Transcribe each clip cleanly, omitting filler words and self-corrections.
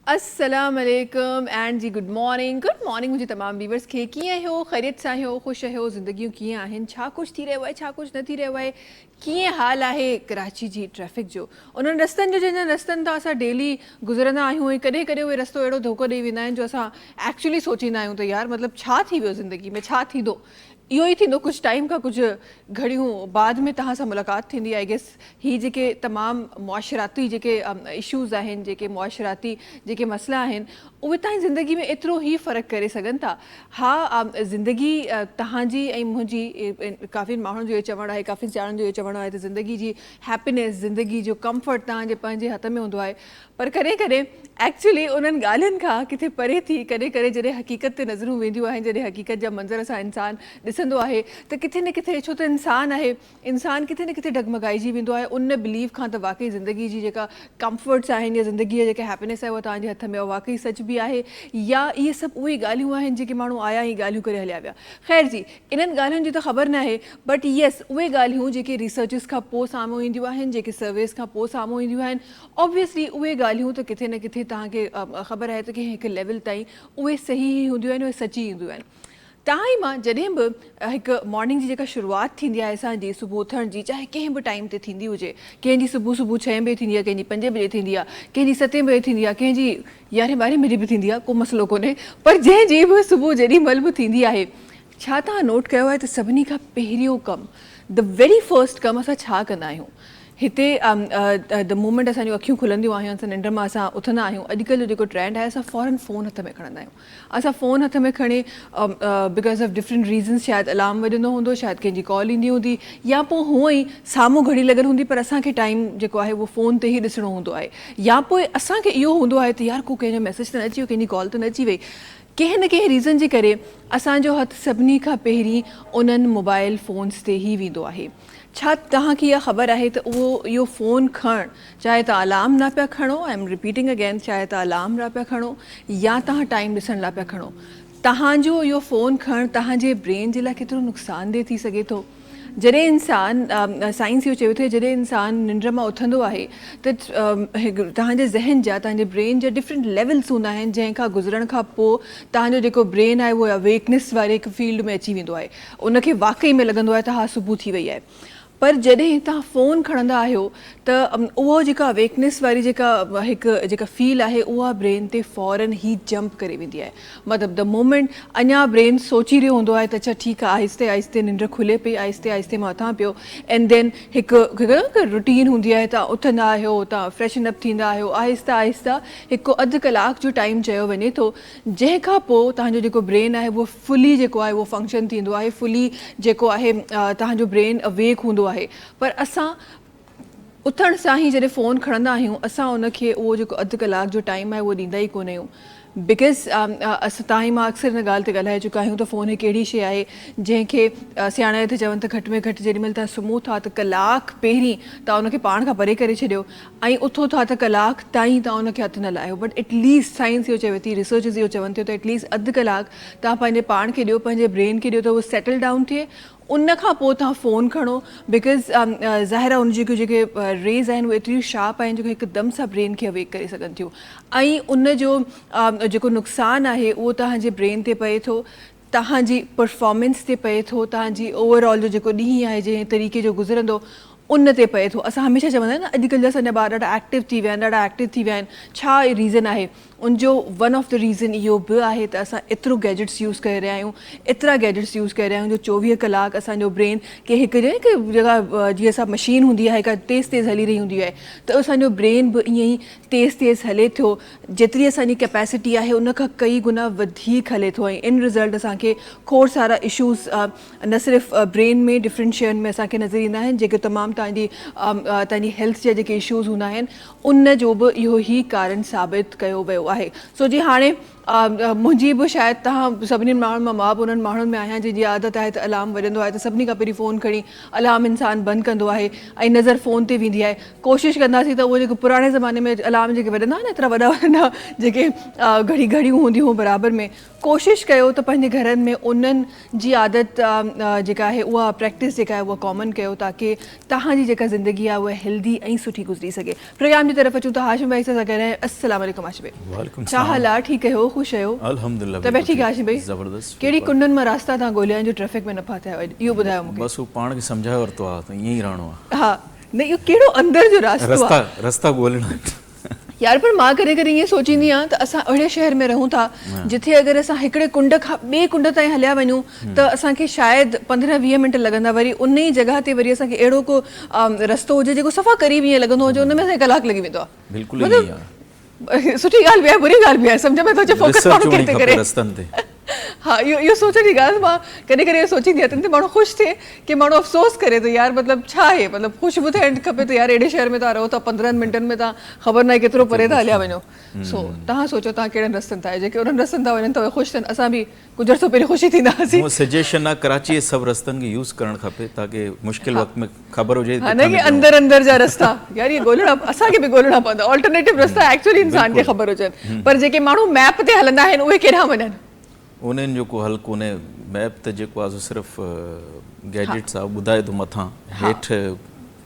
अस्सलाम वालेकुम and ji good morning मुंहिंजे तमामु व्यूवर्स खे कीअं आहियो, ख़ैरियत सां आहियो, ख़ुशि आहियो, ज़िंदगियूं कीअं आहिनि, छा कुझु थी रहियो आहे, छा कुझु न थी रहियो आहे, कीअं हाल आहे कराची जी ट्रैफ़िक जो, उन्हनि रस्तनि जो जंहिंजा रस्तनि तां असां डेली गुज़रंदा आहियूं ऐं कॾहिं कॾहिं उहे रस्तो अहिड़ो धोखो ॾेई वेंदा आहिनि जो असां एक्चुअली सोचींदा आहियूं त यार मतिलबु छा थी वियो ज़िंदगी में, छा थींदो। इहो ई थींदो कुझु टाइम खां कुझु घड़ियूं बाद में तव्हां सां मुलाक़ात थींदी आई गेस। ही जेके तमामु मुआशराती जेके इशूज़ आहिनि, जेके मुआशराती जेके मसइला आहिनि, उहे तव्हांजी ज़िंदगी में एतिरो ई फ़र्क़ु करे सघनि था। हा, ज़िंदगी तव्हांजी ऐं मुंहिंजी काफ़ी माण्हुनि जो इहो चवणु आहे, काफ़ी ॼाणनि जो इहो चवणु आहे त ज़िंदगी जी हैप्पीनेस, ज़िंदगी जो कंफर्ट तव्हांजे पंहिंजे हथ में हूंदो आहे। पर कॾहिं कॾहिं एक्चुअली उन्हनि ॻाल्हियुनि खां किथे परे थी कॾहिं कॾहिं जॾहिं हक़ीक़त ते नज़रूं वेंदियूं आहिनि, जॾहिं हक़ीक़त जा मंज़र सां इंसानु ॾिसंदो आहे त किथे न किथे, छो त इंसानु आहे, इंसानु किथे न किथे डगमगाइजी वेंदो आहे उन बिलीव खां त वाक़ई ज़िंदगी जी जेका कंफर्ट्स आहिनि या ज़िंदगीअ जेका हैप्पीनेस आहे उहा तव्हांजे हथ में वाक़ई सच बि आहे, या इहे सभु उहे ॻाल्हियूं आहिनि जेके माण्हू आया ऐं ॻाल्हियूं करे हलिया विया। ख़ैर जी, इन्हनि ॻाल्हियुनि जी त ख़बर न आहे, बट येस उहे ॻाल्हियूं जेके रिसर्चिस खां पोइ साम्हूं ईंदियूं आहिनि, जेके सर्वेस खां पोइ साम्हूं ईंदियूं आहिनि, ऑब्वियसली उहे ॻाल्हियूं त किथे न किथे तव्हांखे ख़बर आहे त कंहिं हिकु लेवल ताईं उहे सही ई हूंदियूं आहिनि, उहे सची ईंदियूं आहिनि। तव्हां ई मां जॾहिं बि हिकु मॉर्निंग जी जेका शुरूआति थींदी आहे असांजी सुबुह उथण जी, चाहे कंहिं बि टाइम ते थींदी हुजे, कंहिंजी सुबुह 6 बजे थींदी आहे, कंहिंजी 5 बजे थींदी आहे, कंहिंजी 7 बजे थींदी आहे, कंहिंजी 11-12 बजे बि थींदी आहे, को मसइलो कोन्हे, पर जंहिंजी बि सुबुह जेॾी महिल बि थींदी आहे, छा तव्हां नोट कयो आहे त सभिनी खां पहिरियों कमु, द वेरी फर्स्ट कमु असां छा कंदा आहियूं? हिते द मोमेंट असांजूं अखियूं खुलंदियूं आहियूं, असां निंड मां असां उथंदा आहियूं, अॼुकल्ह जो जेको ट्रेंड आहे असां फ़ौरन फ़ोन हथ में खणंदा आहियूं। असां फ़ोन हथ में खणी बिकॉज़ ऑफ डिफरेंट रीज़न्स, शायदि अलार्म वॼंदो हूंदो, शायदि कंहिंजी कॉल ईंदी हूंदी, या पोइ हूअं ई साम्हूं घड़ी लॻल हूंदी पर असांखे टाइम जेको आहे उहो फ़ोन ते ई ॾिसणो हूंदो आहे, या पोइ असांखे इहो हूंदो आहे त यार को कंहिंजो मैसेज त न अची वियो, कंहिंजी कॉल त न अची वई, कंहिं न कंहिं रीज़न जे करे असांजो हथु सभिनी खां पहिरीं उन्हनि मोबाइल फ़ोन्स ते ई वेंदो आहे। छा तव्हांखे इहा ख़बर आहे त इहो फ़ोन खणणु, चाहे तव्हां अलार्म न पिया खणो, आई एम रिपीटिंग अगेन, चाहे तव्हां अलार्म न पिया खणो या तव्हां टाइम ॾिसण लाइ पिया खणो, तव्हांजो इहो फ़ोन खणणु तव्हांजे ब्रेन जे लाइ केतिरो नुक़सानदेह थी सघे थो। जॾहिं इंसानु, साइंस इहो चयो अथई, जॾहिं इंसानु निंड मां उथंदो आहे त तव्हांजे ज़हन जा, तव्हांजे ब्रेन जा डिफरेंट लेवल्स हूंदा आहिनि, जंहिंखां गुज़रण खां पोइ तव्हांजो जेको ब्रेन आहे उहो अवेकनेस वारे हिकु फील्ड में अची वेंदो आहे, उनखे वाक़ई में लॻंदो आहे त हा सुबुह थी वई आहे। पर जॾहिं तव्हां फ़ोन खणंदा आहियो त उहो जेका अवेकनेस वारी जेका फील आहे उहा ब्रेन ते फ़ौरन ई जंप करे वेंदी आहे। मतिलबु द मोमेंट अञा ब्रेन सोची रहियो हूंदो आहे त अच्छा ठीकु आहे, आहिस्ते आहिस्ते निंड खुले पई, आहिस्ते आहिस्ते मां उथां पियो, एंड देन हिकु रूटीन हूंदी आहे, तव्हां उथंदा आहियो, तव्हां फ्रेशन अप थींदा आहियो, आहिस्ता आहिस्ता हिकु अधु कलाक जो टाइम चयो वञे थो, जंहिंखां पोइ तव्हांजो जेको ब्रेन आहे उहो फुली जेको आहे उहो फंक्शन थींदो आहे, फुली जेको आहे तव्हांजो ब्रेन अवेक हूंदो आहे। पर असां उथण सां ई जॾहिं फ़ोन खणंदा आहियूं, असां उनखे उहो जेको अधु कलाक जो टाइम आहे उहो ॾींदा ई कोन आहियूं, बिकॉज़ असां तव्हां ई मां अक्सर हिन ॻाल्हि ते ॻाल्हाए चुका आहियूं त फ़ोन हिकु अहिड़ी शइ आहे जंहिंखे सियाणा हिते चवनि त घटि में घटि जेॾी महिल तव्हां सुम्हो था त कलाक पहिरीं तव्हां उनखे पाण खां परे करे छॾियो ऐं उथो था त कलाक ताईं तव्हां उनखे हथु न लाहियो, बट एटलीस्ट साइंस इहो चवे थी, रिसर्चिस इहो चवनि थियूं त एटलीस्ट अधु कलाक तव्हां पंहिंजे पाण खे ॾियो, पंहिंजे ब्रेन खे ॾियो त उहो सेटल डाउन थिए, उन खां पोइ तव्हां फ़ोन खणो, बिकॉज़ ज़ाहिर आहे उन जेके रेज़ आहिनि उहे एतिरियूं शार्प आहिनि जेके हिकदमि सां ब्रेन खे अवेक करे सघनि थियूं, ऐं उन जो जेको नुक़सानु आहे उहो तव्हांजे ब्रेन ते पए थो, तव्हांजी परफॉर्मेंस ते पए थो, तव्हांजी ओवरऑल जो जेको ॾींहुं आहे जंहिं तरीक़े जो गुज़रंदो उन ते पए थो। असां हमेशह चवंदा आहियूं न अॼुकल्ह जा असांजा ॿार ॾाढा एक्टिव थी विया आहिनि, ॾाढा एक्टिव थी विया आहिनि, छा रीज़न आहे? उनजो वन ऑफ द रीज़न इहो बि आहे त असां एतिरो गैजेट्स यूज़ करे रहिया आहियूं, एतिरा गैजेट्स यूज़ करे रहिया आहियूं जो 24 कलाक असांजो ब्रेन के हिकु जॻह जीअं असां मशीन हूंदी आहे हिकु तेज़ तेज़ हली रही हूंदी आहे, त असांजो ब्रेन बि ईअं ई तेज़ तेज़ हले थो, जेतिरी असांजी कैपेसिटी आहे उन खां कई गुना वधीक हले थो, ऐं इन रिज़ल्ट असांखे खोड़ सारा इशूज़ न सिर्फ़ु ब्रेन में डिफरेंट शयुनि में असांखे नज़र ईंदा आहिनि, जेके तमामु तव्हांजी हेल्थ जा जेके इशूज़ हूंदा आहिनि उन जो बि इहो ई कारण साबित कयो वियो आहे। सो जी हाणे मुंहिंजी बि शायदि तव्हां सभिनी माण्हुनि मां मां बि उन्हनि माण्हुनि में आहियां जंहिंजी आदत आहे त अलार्म वॼंदो आहे त सभिनी खां पहिरीं फ़ोन खणी अलार्म इंसानु बंदि कंदो आहे ऐं नज़र फ़ोन ते वेंदी आहे। कोशिशि कंदासीं त उहो जेको पुराणे ज़माने में अलार्म जेके वॼंदा आहिनि एतिरा वॾा वॾा जेके घड़ियूं हूंदियूं हुयूं बराबरि में, कोशिशि कयो त पंहिंजे घरनि में उन्हनि जी आदत जेका आहे उहा प्रैक्टिस जेका आहे उहा कॉमन कयो ताकी तव्हांजी जेका ज़िंदगी आहे उहा हेल्दी ऐं सुठी गुज़री सघे। प्रोग्राम जी तरफ़ अचूं त हाशिम भाई सां ॻाल्हायूं। अस्सलाम वालेकुम हाशिम भाई, छा हाल आहे? ठीकु आहियो? ख़ुशि आहियो? अल्हम्दुलिल्लाह। तबियत ठीकु आहे हाशिम भाई? ज़बरदस्त। कहिड़ी कुंडनि मां रास्ता तव्हां ॻोल्हिया जो ट्रैफिक में न फाथा आहियो, इहो ॿुधायो मूंखे। बस वो पाण खे सम्झाए वरितो आहे त ईअं ई रहणो आहे। हा न, इहो कहिड़ो अंदरि जो रास्तो आहे? रस्ता ॻोल्हणा यार, पर मां कॾहिं कॾहिं ईअं सोचींदी आहियां त असां अहिड़े शहर में रहूं था जिथे अगरि असां हिकिड़े कुंड खां ॿिए कुंड ताईं हलिया वञूं त असांखे शायदि 15-20 मिंट लॻंदा, वरी उन ई जॻह ते वरी असांखे अहिड़ो को रस्तो हुजे जेको सफ़ा क़रीब ईअं लॻंदो हुजे उन में असांखे कलाकु लॻी वेंदो आहे। बिल्कुलु सुठी ॻाल्हि बि आहे, बुरी ॻाल्हि बि आहे, सम्झ में थो अचे फोकस माण्हू कंहिं करे रस्तनि ते। हा, इहो सोचण जी ॻाल्हि मां कॾहिं कॾहिं सोचींदी आहियां त माण्हू ख़ुशि थिए कि माण्हू अफ़सोस करे त यार मतिलबु छा आहे, मतिलबु ख़ुशि बि थियणु खपे त यार एॾे शहर में तव्हां रहो था 15 मिंटनि में तव्हां ख़बर न आहे केतिरो परे था हलिया वञो। सो तव्हां सोचो तव्हां कहिड़े रस्तनि था, जेके उन्हनि रस्तनि था वञनि त उहे ख़ुशि थियनि, असां बि कुझु अर्सो पहिरीं ख़ुशी थींदासीं। सजेशन आहे कराची जे सभु रस्तनि खे यूज़ करणु खपे ताकी मुश्किल वक़्त में ख़बर हुजे हा न कि अंदरि जा रस्ता यार इहे ॻोल्हणा असांखे बि ॻोल्हणा पवंदा, ऑल्टरनेटिव रस्ता एक्चुअली इंसान खे ख़बर हुजनि, पर जेके माण्हू मैप ते हलंदा आहिनि उहे केॾांहुं वञनि? उन्हनि जो को हल कोन्हे। मैप त जेको आहे सिर्फ़ु गैजेट्स आहे, ॿुधाए थो मथां हेठि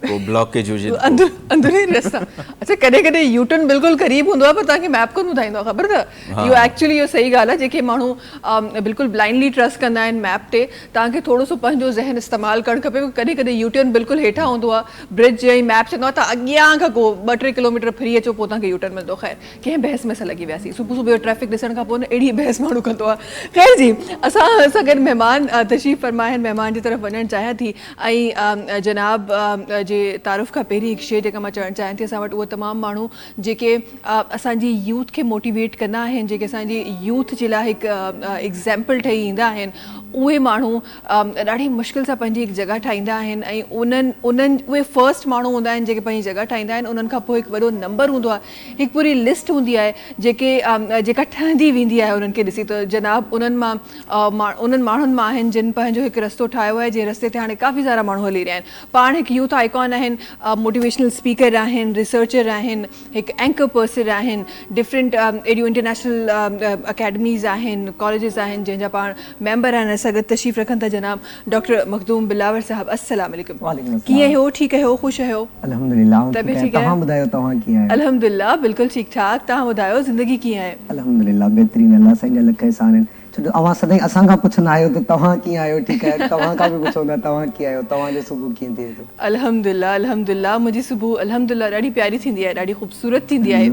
को ब्लॉकेज हुजे अंदरूनी रस्ता। अच्छा, कॾहिं कॾहिं यूटर्न बिल्कुलु क़रीब हूंदो आहे पर तव्हांखे मैप कोन ॿुधाईंदो आहे, ख़बर अथव? इहो एक्चुअली इहो सही ॻाल्हि आहे। जेके माण्हू बिल्कुलु ब्लाइंडली ट्रस्ट कंदा आहिनि मैप ते, तव्हांखे थोरो सो पंहिंजो ज़हन इस्तेमालु करणु खपे। कॾहिं कॾहिं यूटर्न बिल्कुलु हेठां हूंदो आहे, ब्रिज जे मैप चवंदो आहे त अॻियां खां को 2-3 किलोमीटर फिरी अचो पोइ तव्हांखे यूटर्न मिलंदो। ख़ैर कंहिं बहस में असां लॻी वियासीं, सुबुह सुबुह जो ट्रैफिक ॾिसण खां पोइ न अहिड़ी बहस माण्हू कंदो आहे। ख़ैर जी, असां सां गॾु महिमान तशरीफ़ फरमा आहिनि, महिमान जी तरफ़ वञणु चाहियां थी ऐं जनाब जे तारुफ़ खां पहिरीं हिकु शइ जेका मां चवणु चाहियां थी, असां वटि उहे तमामु माण्हू जेके असांजी यूथ खे मोटिवेट कंदा आहिनि, जेके असांजी यूथ जे लाइ हिकु एग्ज़ैम्पल ठही ईंदा आहिनि, उहे माण्हू ॾाढी मुश्किल सां पंहिंजी हिकु जॻह ठाहींदा आहिनि ऐं उहे फर्स्ट माण्हू हूंदा आहिनि जेके पंहिंजी जॻह ठाहींदा आहिनि। उन्हनि खां पोइ हिकु वॾो नंबर हूंदो आहे, हिकु पूरी लिस्ट हूंदी आहे जेका ठहंदी वेंदी आहे उन्हनि खे ॾिसी। त जनाब उन्हनि माण्हुनि मां आहिनि जिन पंहिंजो हिकु रस्तो ठाहियो आहे, जंहिं रस्ते ते हाणे काफ़ी सारा माण्हू हली रहिया आहिनि। पाण हिकु यूथ आइकॉन आहिनि, मोटिवेशनल स्पीकर आहिनि, रिसर्चर आहिनि, हिकु एंकर पर्सन आहिनि, डिफरेंट अहिड़ियूं इंटरनेशनल अकेडमीज़ आहिनि, कॉलेजिस आहिनि जंहिंजा पाण मेंबर आहिनि। असां गॾु तशरीफ़ रखनि था जनाब डॉक्टर मखदूम बिलावर साहब। अस्सलाम वालेकुम। कीअं आहियो? ठीकु आहियो? ख़ुशि आहियो? अल्हम्दुलिल्लाह। तबियत ठीकु आहे? तव्हां ॿुधायो तव्हां कीअं आहियो? अल्हम्दुलिल्लाह बिल्कुलु ठीकु ठाक। तव्हां ॿुधायो ज़िंदगी कीअं आहे? अल्हम्दुलिल्लाह बहितरीन, अल्लाह साईं जा लख एहसान आहिनि। छो जो अवां सदाईं असां खां पुछंदा आहियो त तव्हां कीअं आहियो? ठीकु आहे, तव्हां खां बि पुछो था तव्हां कीअं आहियो, तव्हांजो सुबुह कीअं थिए थो? अल्हम्दुलिल्लाह अल्हम्दुलिल्लाह, मुंहिंजी सुबुह अल्हम्दुलिल्लाह ॾाढी प्यारी थींदी आहे, ॾाढी ख़ूबसूरत थींदी आहे।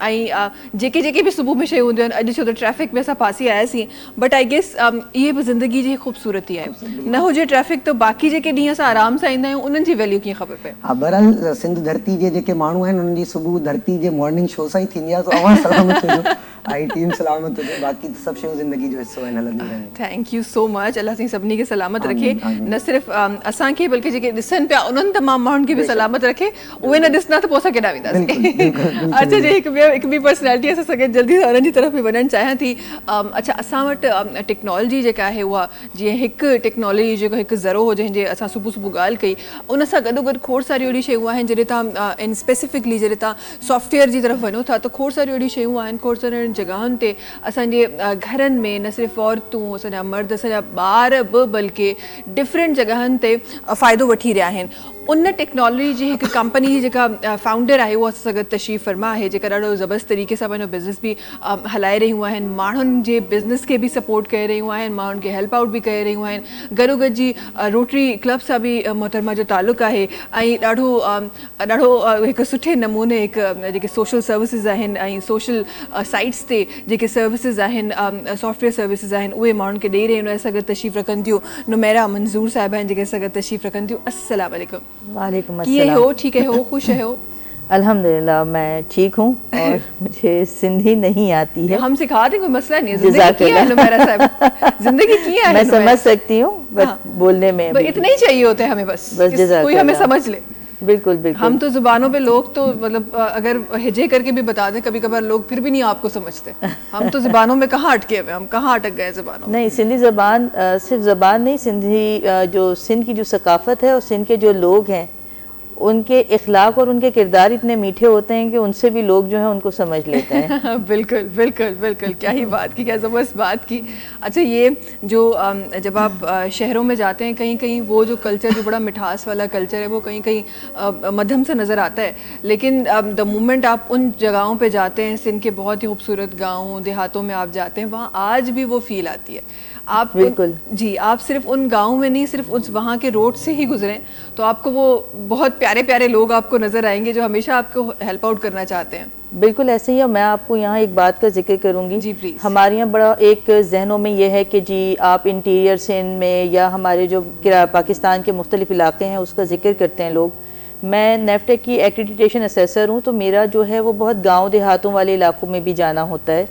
ऐं जेके बि सुबुह में शयूं हूंदियूं आहिनि, अॼु छो त ट्रैफिक में असां फासी आयासीं, बट आई गेस इहे बि ज़िंदगी जी ख़ूबसूरती आहे। न हुजे ट्रैफिक त बाक़ी जेके ॾींहं असां आराम सां ईंदा आहियूं उन्हनि जी वैल्यू कीअं ख़बर पए? हा, बहरहाल सिंध धरती जे जेके माण्हू आहिनि उन्हनि जी सुबुह धरती जे मॉर्निंग शो सां ई थींदी आहे। अवां सलामत हुजो, आई टीम सलामत हुजे, बाक़ी सभु शयूं ज़िंदगी जो हिसो आहिनि, हलंदी रहनि। Thank you so much. Allah Sain सभिनी खे सलामत रखे, न सिर्फ़ु असांखे बल्कि जेके ॾिसनि पिया उन्हनि तमामु माण्हुनि खे बि सलामत रखे। उहे न ॾिसंदा त पोइ असां केॾांहुं वेंदासीं? अच्छा जी, हिकु ॿी पर्सनैलिटी असां सां गॾु जल्दी सां उन्हनि जी तरफ़ बि वञणु चाहियां थी। अच्छा, असां वटि टेक्नोलॉजी जेका आहे उहा जीअं हिकु टेक्नोलॉजी जेको हिकु ज़रो हो जंहिंजे असां सुबुह ॻाल्हि कई, उन सां गॾोगॾु खोड़ सारियूं अहिड़ियूं शयूं आहिनि जॾहिं तव्हां इन स्पेसिफिकली जॾहिं तव्हां सॉफ्टवेयर जी तरफ़ वञो था त खोड़ सारियूं अहिड़ियूं शयूं आहिनि, खोड़ सारियुनि जॻहियुनि ते असांजे घरनि में न सिर्फ़ु औरतूं, असांजा मर्द, असांजा ॿार बि बल्कि डिफरेंट जॻहियुनि ते फ़ाइदो वठी रहिया आहिनि। उन टेक्नोलॉजी जी हिकु कंपनी जी जेका फाउंडर आहे उहा असां सां गॾु तशरीफ़ फरमा आहे, जेका ॾाढो ज़बरदस्त तरीक़े सां पंहिंजो बिज़नेस बि हलाए रहियूं आहिनि, माण्हुनि जे बिज़नेस खे बि सपोर्ट करे रहियूं आहिनि, माण्हुनि खे हेल्प आउट बि करे रहियूं आहिनि। गॾोगॾु जी रोटरी क्लब सां बि मोहतरमा जो तालुक़ु आहे ऐं ॾाढो हिकु सुठे नमूने हिकु जेके सोशल सर्विसिस आहिनि ऐं सोशल साइट्स ते जेके सर्विसिस आहिनि, सॉफ्टवेयर सर्विसिस आहिनि, उहे माण्हुनि खे ॾेई रहियूं आहिनि। असां गॾु तशरीफ़ रखनि थियूं नुमैरा मंज़ूर साहिबा आहिनि जेके असां गॾु तशरीफ़ रखनि थियूं। अस्सलाम वालेकुम। वालेकुम कीअं हो? ठीक है हो? खुश है हो? अल्हम्दुलिल्लाह मैं ठीक हूँ और मुझे सिंधी नहीं आती है। हम सिखा दें, कोई मसला नहीं है। जिंदगी है नुमैरा साहब, जिंदगी है मैं समझ सकती हूँ, बट बोलने में इतना ही चाहिए होता है हमें, बस कोई हमें समझ ले। बिल्कुल बिल्कुल। हम तो जुबानों पे लोग तो मतलब अगर हिजे करके भी बता दें कभी कभार लोग फिर भी नहीं आपको समझते। हम तो जुबानों में कहाँ अटके हुए, हम कहाँ अटक गए जुबानों में। नहीं, सिंधी ज़बान सिर्फ ज़बान नहीं, सिंधी जो सिंध की जो सकाफ़त है और सिंध के जो लोग हैं उनके इखलाक और उनके किरदार इतने मीठे होते हैं कि उनसे भी लोग जो हैं उनको समझ लेते हैं। बिल्कुल बिल्कुल बिल्कुल, क्या ही बात की, क्या ज़बरदस्त बात की। अच्छा, ये जो जब आप शहरों में जाते हैं कहीं कहीं वो जो कल्चर जो बड़ा मिठास वाला कल्चर है वो कहीं कहीं मध्यम सा नज़र आता है, लेकिन द मोमेंट आप उन जगहों पे जाते हैं, सिंध के बहुत ही खूबसूरत गाँव देहातों में आप जाते हैं, वहाँ आज भी वो फील आती है। आप बिल्कुल जी, आप सिर्फ उन गाँव में नहीं, सिर्फ उस वहाँ के रोड से ही गुजरें तो आपको वो बहुत प्यारे प्यारे लोग आपको नज़र आएंगे जो हमेशा आपको हेल्प आउट करना चाहते हैं। बिल्कुल ऐसे ही है। मैं आपको यहाँ एक बात का जिक्र करूँगी जी प्लीज़। हमारे यहाँ बड़ा एक जहनों में ये है कि जी आप इंटीरियर सिंध में या हमारे जो पाकिस्तान के मुख्तलिफ इलाके हैं उसका जिक्र करते हैं लोग। मैं नेफ्टेक की एक्रेडिटेशन असेसर हूँ, तो मेरा जो है वो बहुत गांव देहातों वाले इलाकों में भी जाना होता है।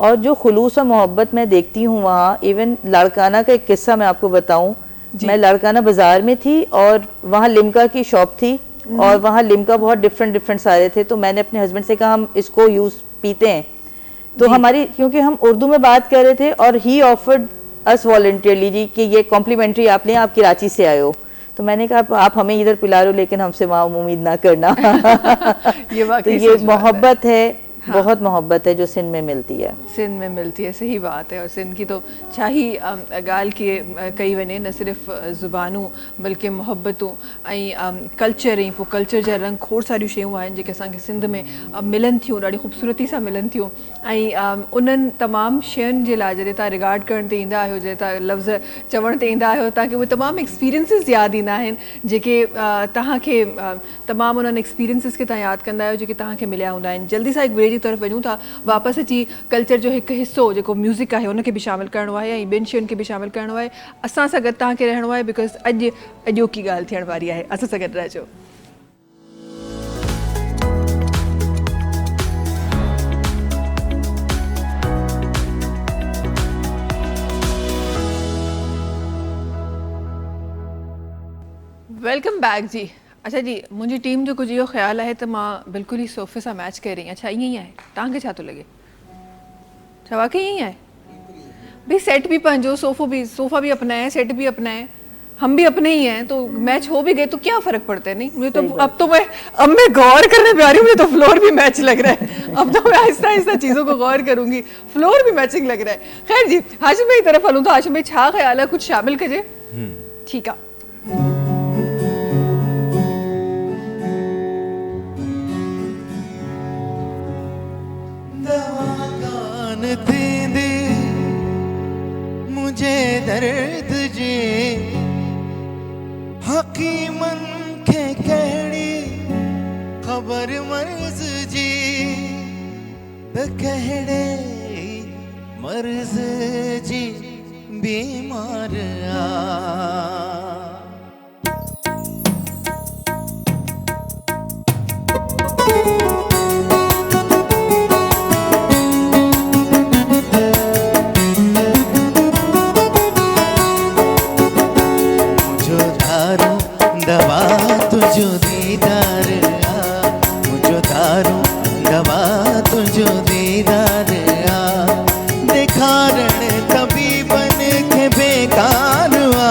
और जो खुलूस और मोहब्बत मैं देखती हूँ वहाँ, इवन लाड़काना का एक किस्सा मैं आपको बताऊँ। मैं लाड़काना बाज़ार में थी और वहाँ लिमका की शॉप थी और वहाँ लिमका बहुत डिफरेंट सारे थे, तो मैंने अपने हस्बैंड से कहा हम इसको यूज़ पीते हैं, तो हमारी क्योंकि हम उर्दू में बात कर रहे थे और ही ऑफर्ड अस वॉलंटियरली जी कि ये कॉम्प्लीमेंट्री आप लें, आप कराची से आए हो। तो मैंने कहा आप हमें इधर पिला रहे हो लेकिन हमसे वहाँ उम्मीद ना करना। तो ये मोहब्बत है, बहुत मोहब्बत है जो सिंध में मिलती है, सिंध में मिलती है, सही बात है। और सिंध की तो चाही गाल के कई वने न सिर्फ ज़ुबानूं बल्कि मोहब्बतूं ऐं कल्चर ऐं पोइ कल्चर जा रंग खोड़ सारियूं शयूं आहिनि जेके असांखे सिंध में मिलनि थियूं, ॾाढी ख़ूबसूरती सां मिलनि थियूं। ऐं उन्हनि तमामु शयुनि जे लाइ जॾहिं तव्हां रिगार्ड करण ते ईंदा आहियो, जॾहिं तव्हां लफ़्ज़ चवण ते ईंदा आहियो, तव्हांखे उहे तमामु एक्सपीरियंसिस यादि ईंदा आहिनि जेके तव्हांखे तमामु उन्हनि एक्सपीरियंसिस खे तव्हां यादि कंदा आहियो जेके तव्हांखे मिलिया हूंदा आहिनि। जल्दी सां हिकु ब्रेक जी तरफ़ वञूं था, वापसि अची कल्चर जो हिकु हिसो जेको म्यूज़िक आहे उनखे बि शामिलु करिणो आहे ऐं ॿियनि शयुनि खे बि शामिलु करिणो आहे। असां सां गॾु तव्हांखे रहणो आहे बिकॉज़ अॼु अॼोकी ॻाल्हि थियण वारी आहे। असां सां गॾु रहिजो। वेलकम बैक जी। अच्छा जी, मुंहिंजी टीम जो कुझु इहो ख़्यालु आहे त मां बिल्कुलु ई सोफ़े सां मैच करे रही आहियां। छा ईअं ई आहे? तव्हांखे छा थो लॻे? छा वाकई ईअं ई आहे? भाई सेट भी पंहिंजो, सोफ़ा भी अपना है, सेट भी अपना है, हम भी अपने ही हैं, तो मैच हो भी गए तो क्या फ़र्क पड़ता है? नहीं, मुझे तो अब मैं गौर करने पे आ रही हूँ, मुझे तो फ्लोर भी मैच लग रहा है। अब तो मैं आहिस्ता आहिस्ता चीज़ों को गौर करूँगी, फ्लोर भी मैचिंग लग रहा है। खैर जी, हाशिम भाई की तरफ हलूँ तो हाशिम भाई छा ख़्याल है, कुछ शामिल कजे? ठीक है। मुझे दर्द जे हकीमन खे कहिड़ी ख़बर मर्ज़ जी, त कहिड़े मर्ज़ जी बीमार आ। दवा तुझो दीदार आ, मुझो दारू दवा तुझो दीदार आ, दिखारण तबीबन खे बेकार आ,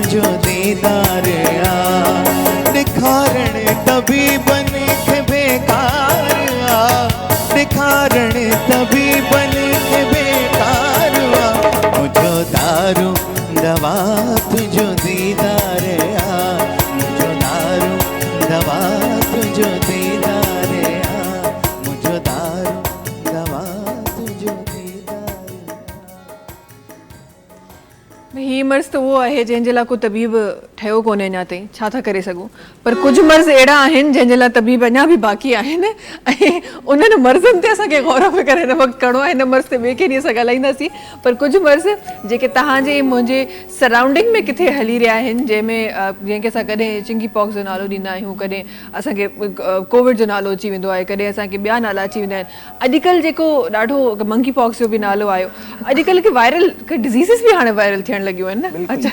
तुंहिंजो दीदार आ ॾेखारण तबीबन खे बेकार आ ॾेखारण तबीबन खे बेकार आ मुंहिंजो दारू दवा तुंहिंजो दीदार आ मुंहिंजो दारू दवा तुंहिंजो दीदार आ मुंहिंजो दारू दवा तुंहिंजो दीदार ही मर्ज़ त उहो आहे जंहिंजे लाइ को तबीब ठहियो कोन्हे अञा ताईं, छा था करे सघूं। पर कुझु मर्ज़ अहिड़ा आहिनि जंहिंजे लाइ तबीब अञा बि बाक़ी आहिनि ऐं उन्हनि मर्ज़नि ते असांखे गौर फ़िक्र हिन वक़्तु करिणो आहे। हिन मर्ज़ ते ॿिए कंहिं ॾींहं असां ॻाल्हाईंदासीं, पर कुझु मर्ज़ जेके तव्हांजे मुंहिंजे सराउंडिंग में किथे हली रहिया आहिनि, जंहिंमें जंहिंखे असां कॾहिं चिंगी पॉक्स जो नालो ॾींदा आहियूं, कॾहिं असांखे कोविड जो नालो अची वेंदो आहे, कॾहिं असांखे ॿिया नाला अची वेंदा आहिनि। अॼुकल्ह जेको ॾाढो मंकी पॉक्स जो बि नालो आयो, अॼुकल्ह के वायरल डिज़ीज़िस बि हाणे वायरल थियण लॻियूं आहिनि न। अच्छा,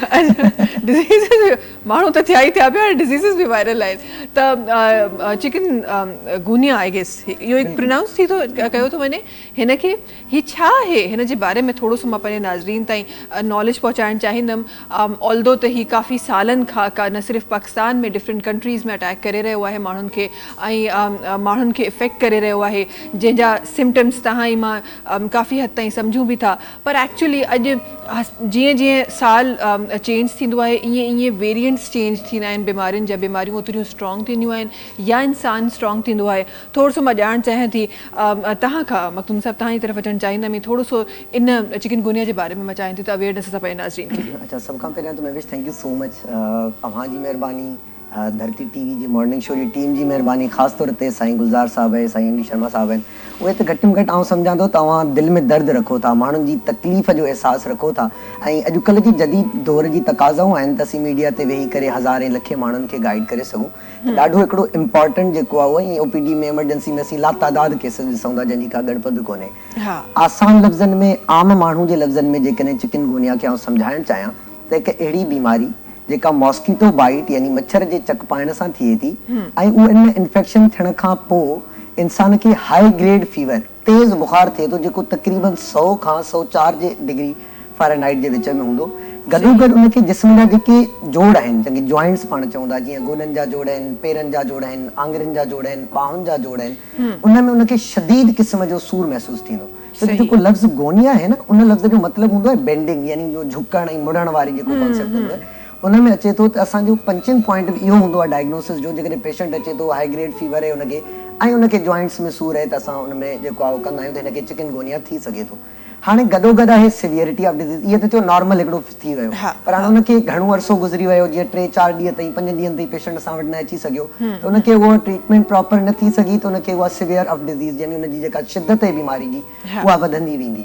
डिज़ीज़िस माण्हू त थिया ई थिया पिया, डिज़ीज़िस बि वायरल आहिनि। त चिकन गुनिया आई गेस इहो हिकु प्रोनाउंस थी थो कयो थो वञे, हिनखे ही छा आहे, हिन जे बारे में थोरो सो मां पंहिंजे नाज़रीन ताईं नॉलेज पहुचाइणु चाहींदमि। ऑल्दो त ही काफ़ी सालनि खां न सिर्फ़ु पाकिस्तान में डिफरेंट कंट्रीज़ में अटैक करे रहियो आहे माण्हुनि खे ऐं माण्हुनि खे इफेक्ट करे रहियो आहे, जंहिंजा सिम्टम्स तव्हां ई मां काफ़ी हद ताईं सम्झूं बि था। पर एक्चुअली अॼु जीअं जीअं साल चेंज थींदो आहे, ईअं ईअं वेरिएंट्स चेंज थींदा आहिनि बीमारियुनि जा, बीमारियूं ओतिरियूं स्ट्रॉन्ग थींदियूं आहिनि या इंसानु स्ट्रॉन्ग थींदो आहे। थोरो सो मां ॼाणणु चाहियां थी तव्हां खां, मखदूम साहिबु तव्हां जी तरफ़ अचणु चाहींदमि, थोरो सो इन चिकन गुनिया जे बारे में मां चाहियां थी त अवेयरनेस असां पंहिंजे नाज़रीन खे। अच्छा, सभ खां पहिरियों त मैं wish thank you so much तव्हांजी महिरबानी, धरती टीवी जी मॉर्निंग शो जी टीम जी महिरबानी, ख़ासि तौर ते साईं गुलज़ार साहिबु आहे, साईं एन डी शर्मा साहिबु आहिनि, उहे त घटि में घटि आउं सम्झां थो तव्हां दिलि में दर्द रखो था, माण्हुनि जी तकलीफ़ जो अहसासु रखो था। ऐं अॼुकल्ह जी जदीद दौर जी तक़ाज़ाऊं आहिनि त असीं मीडिया ते वेही करे हज़ारे लखे माण्हुनि खे गाइड करे सघूं। त ॾाढो हिकिड़ो इम्पॉर्टेंट जेको आहे उहो ई OPD में एमरजेंसी में असीं लातादाद केसिस ॾिसूं था जंहिंजी का गड़प बि कोन्हे। आसान लफ़्ज़नि में, आम माण्हू जे लफ़्ज़नि में जेकॾहिं चिकन गुनिया खे आउं सम्झाइणु चाहियां त हिकु अहिड़ी बीमारी जेका मॉस्किटो बाइट यानी मच्छर जे चक पाइण सां थिए थी, ऐं उहो इन इन्फेक्शन थियण खां पोइ इंसान खे हाई ग्रेड फीवर, तेज़ बुखार थिए थो, जेको तक़रीबन 100 खां 104 डिग्री फ़ारेनहाइट जे विच में हूंदो। गॾोगॾु उनखे जिस्म जा जेके जोड़ आहिनि, जंहिंखे जॉइंट्स पाण चऊं था, जीअं गोॾनि जा जोड़ आहिनि, पेरनि जा जोड़ आहिनि, आङुरियुनि जा जोड़ आहिनि, ॿाहुनि जा जोड़ आहिनि, उनमें उनखे शदीद क़िस्म जो सूर महसूसु थींदो। त जेको लफ़्ज़ गोनिया आहे न, उन लफ़्ज़ जो मतिलबु हूंदो आहे बेंडिंग, यानी जो झुकण ऐं मुड़ण वारी जेको कॉन्सेप्ट हूंदो आहे, उनमें अचे थो त असांजो पंचिंग पॉइंट बि इहो हूंदो आहे डायग्नोसिस जो। जेकॾहिं पेशेंट अचे थो हाई ग्रेड फीवर आहे उनखे ऐं उनखे जॉइंट्स में सूर आहे त असां उनमें जेको आहे कंदा आहियूं त हिनखे चिकन गुनिया थी सघे थो। हाणे गॾोगॾु आहे सिवियरिटी ऑफ डिज़ीज़, इहो त चयो नॉर्मल हिकिड़ो थी वियो, पर हाणे उनखे घणो अरसो गुज़री वियो, जीअं 3-4 ॾींहं ताईं 5 ॾींहंनि ताईं पेशेंट असां वटि न अची सघियो, त उनखे उहा ट्रीटमेंट प्रॉपर न थी सघी, त उनखे उहा सिवियर ऑफ डिज़ीज़ यानी उनजी जेका शिदत आहे बीमारी जी उहा वधंदी वेंदी।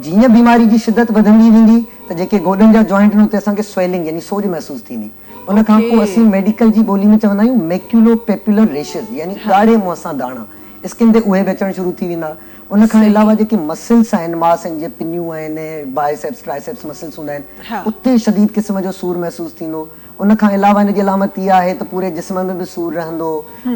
जीअं बीमारी जी शिदत वधंदी वेंदी त जेके गोॾनि जा जॉइंट आहिनि उते असांखे स्वेलिंग यानी सोज महसूसु थींदी। उन खां पोइ असीं मेडिकल जी ॿोली में चवंदा आहियूं मैक्यूलो पेपुलर रेशेस, यानी ॻाढ़े मुंहं सां दाणा स्किन ते उहे बि अचणु शुरू थी वेंदा। उन खां अलावा जेके मसल्स आहिनि, मास आहिनि, जीअं पिनियूं आहिनि, बाइसेप्स ट्राइसेप्स मसल्स हूंदा आहिनि, उते शदीद क़िस्म जो सूर महसूसु थींदो। उन खां अलावा हिन जी अलामत इहा आहे त पूरे जिस्म में बि सूर रहंदो।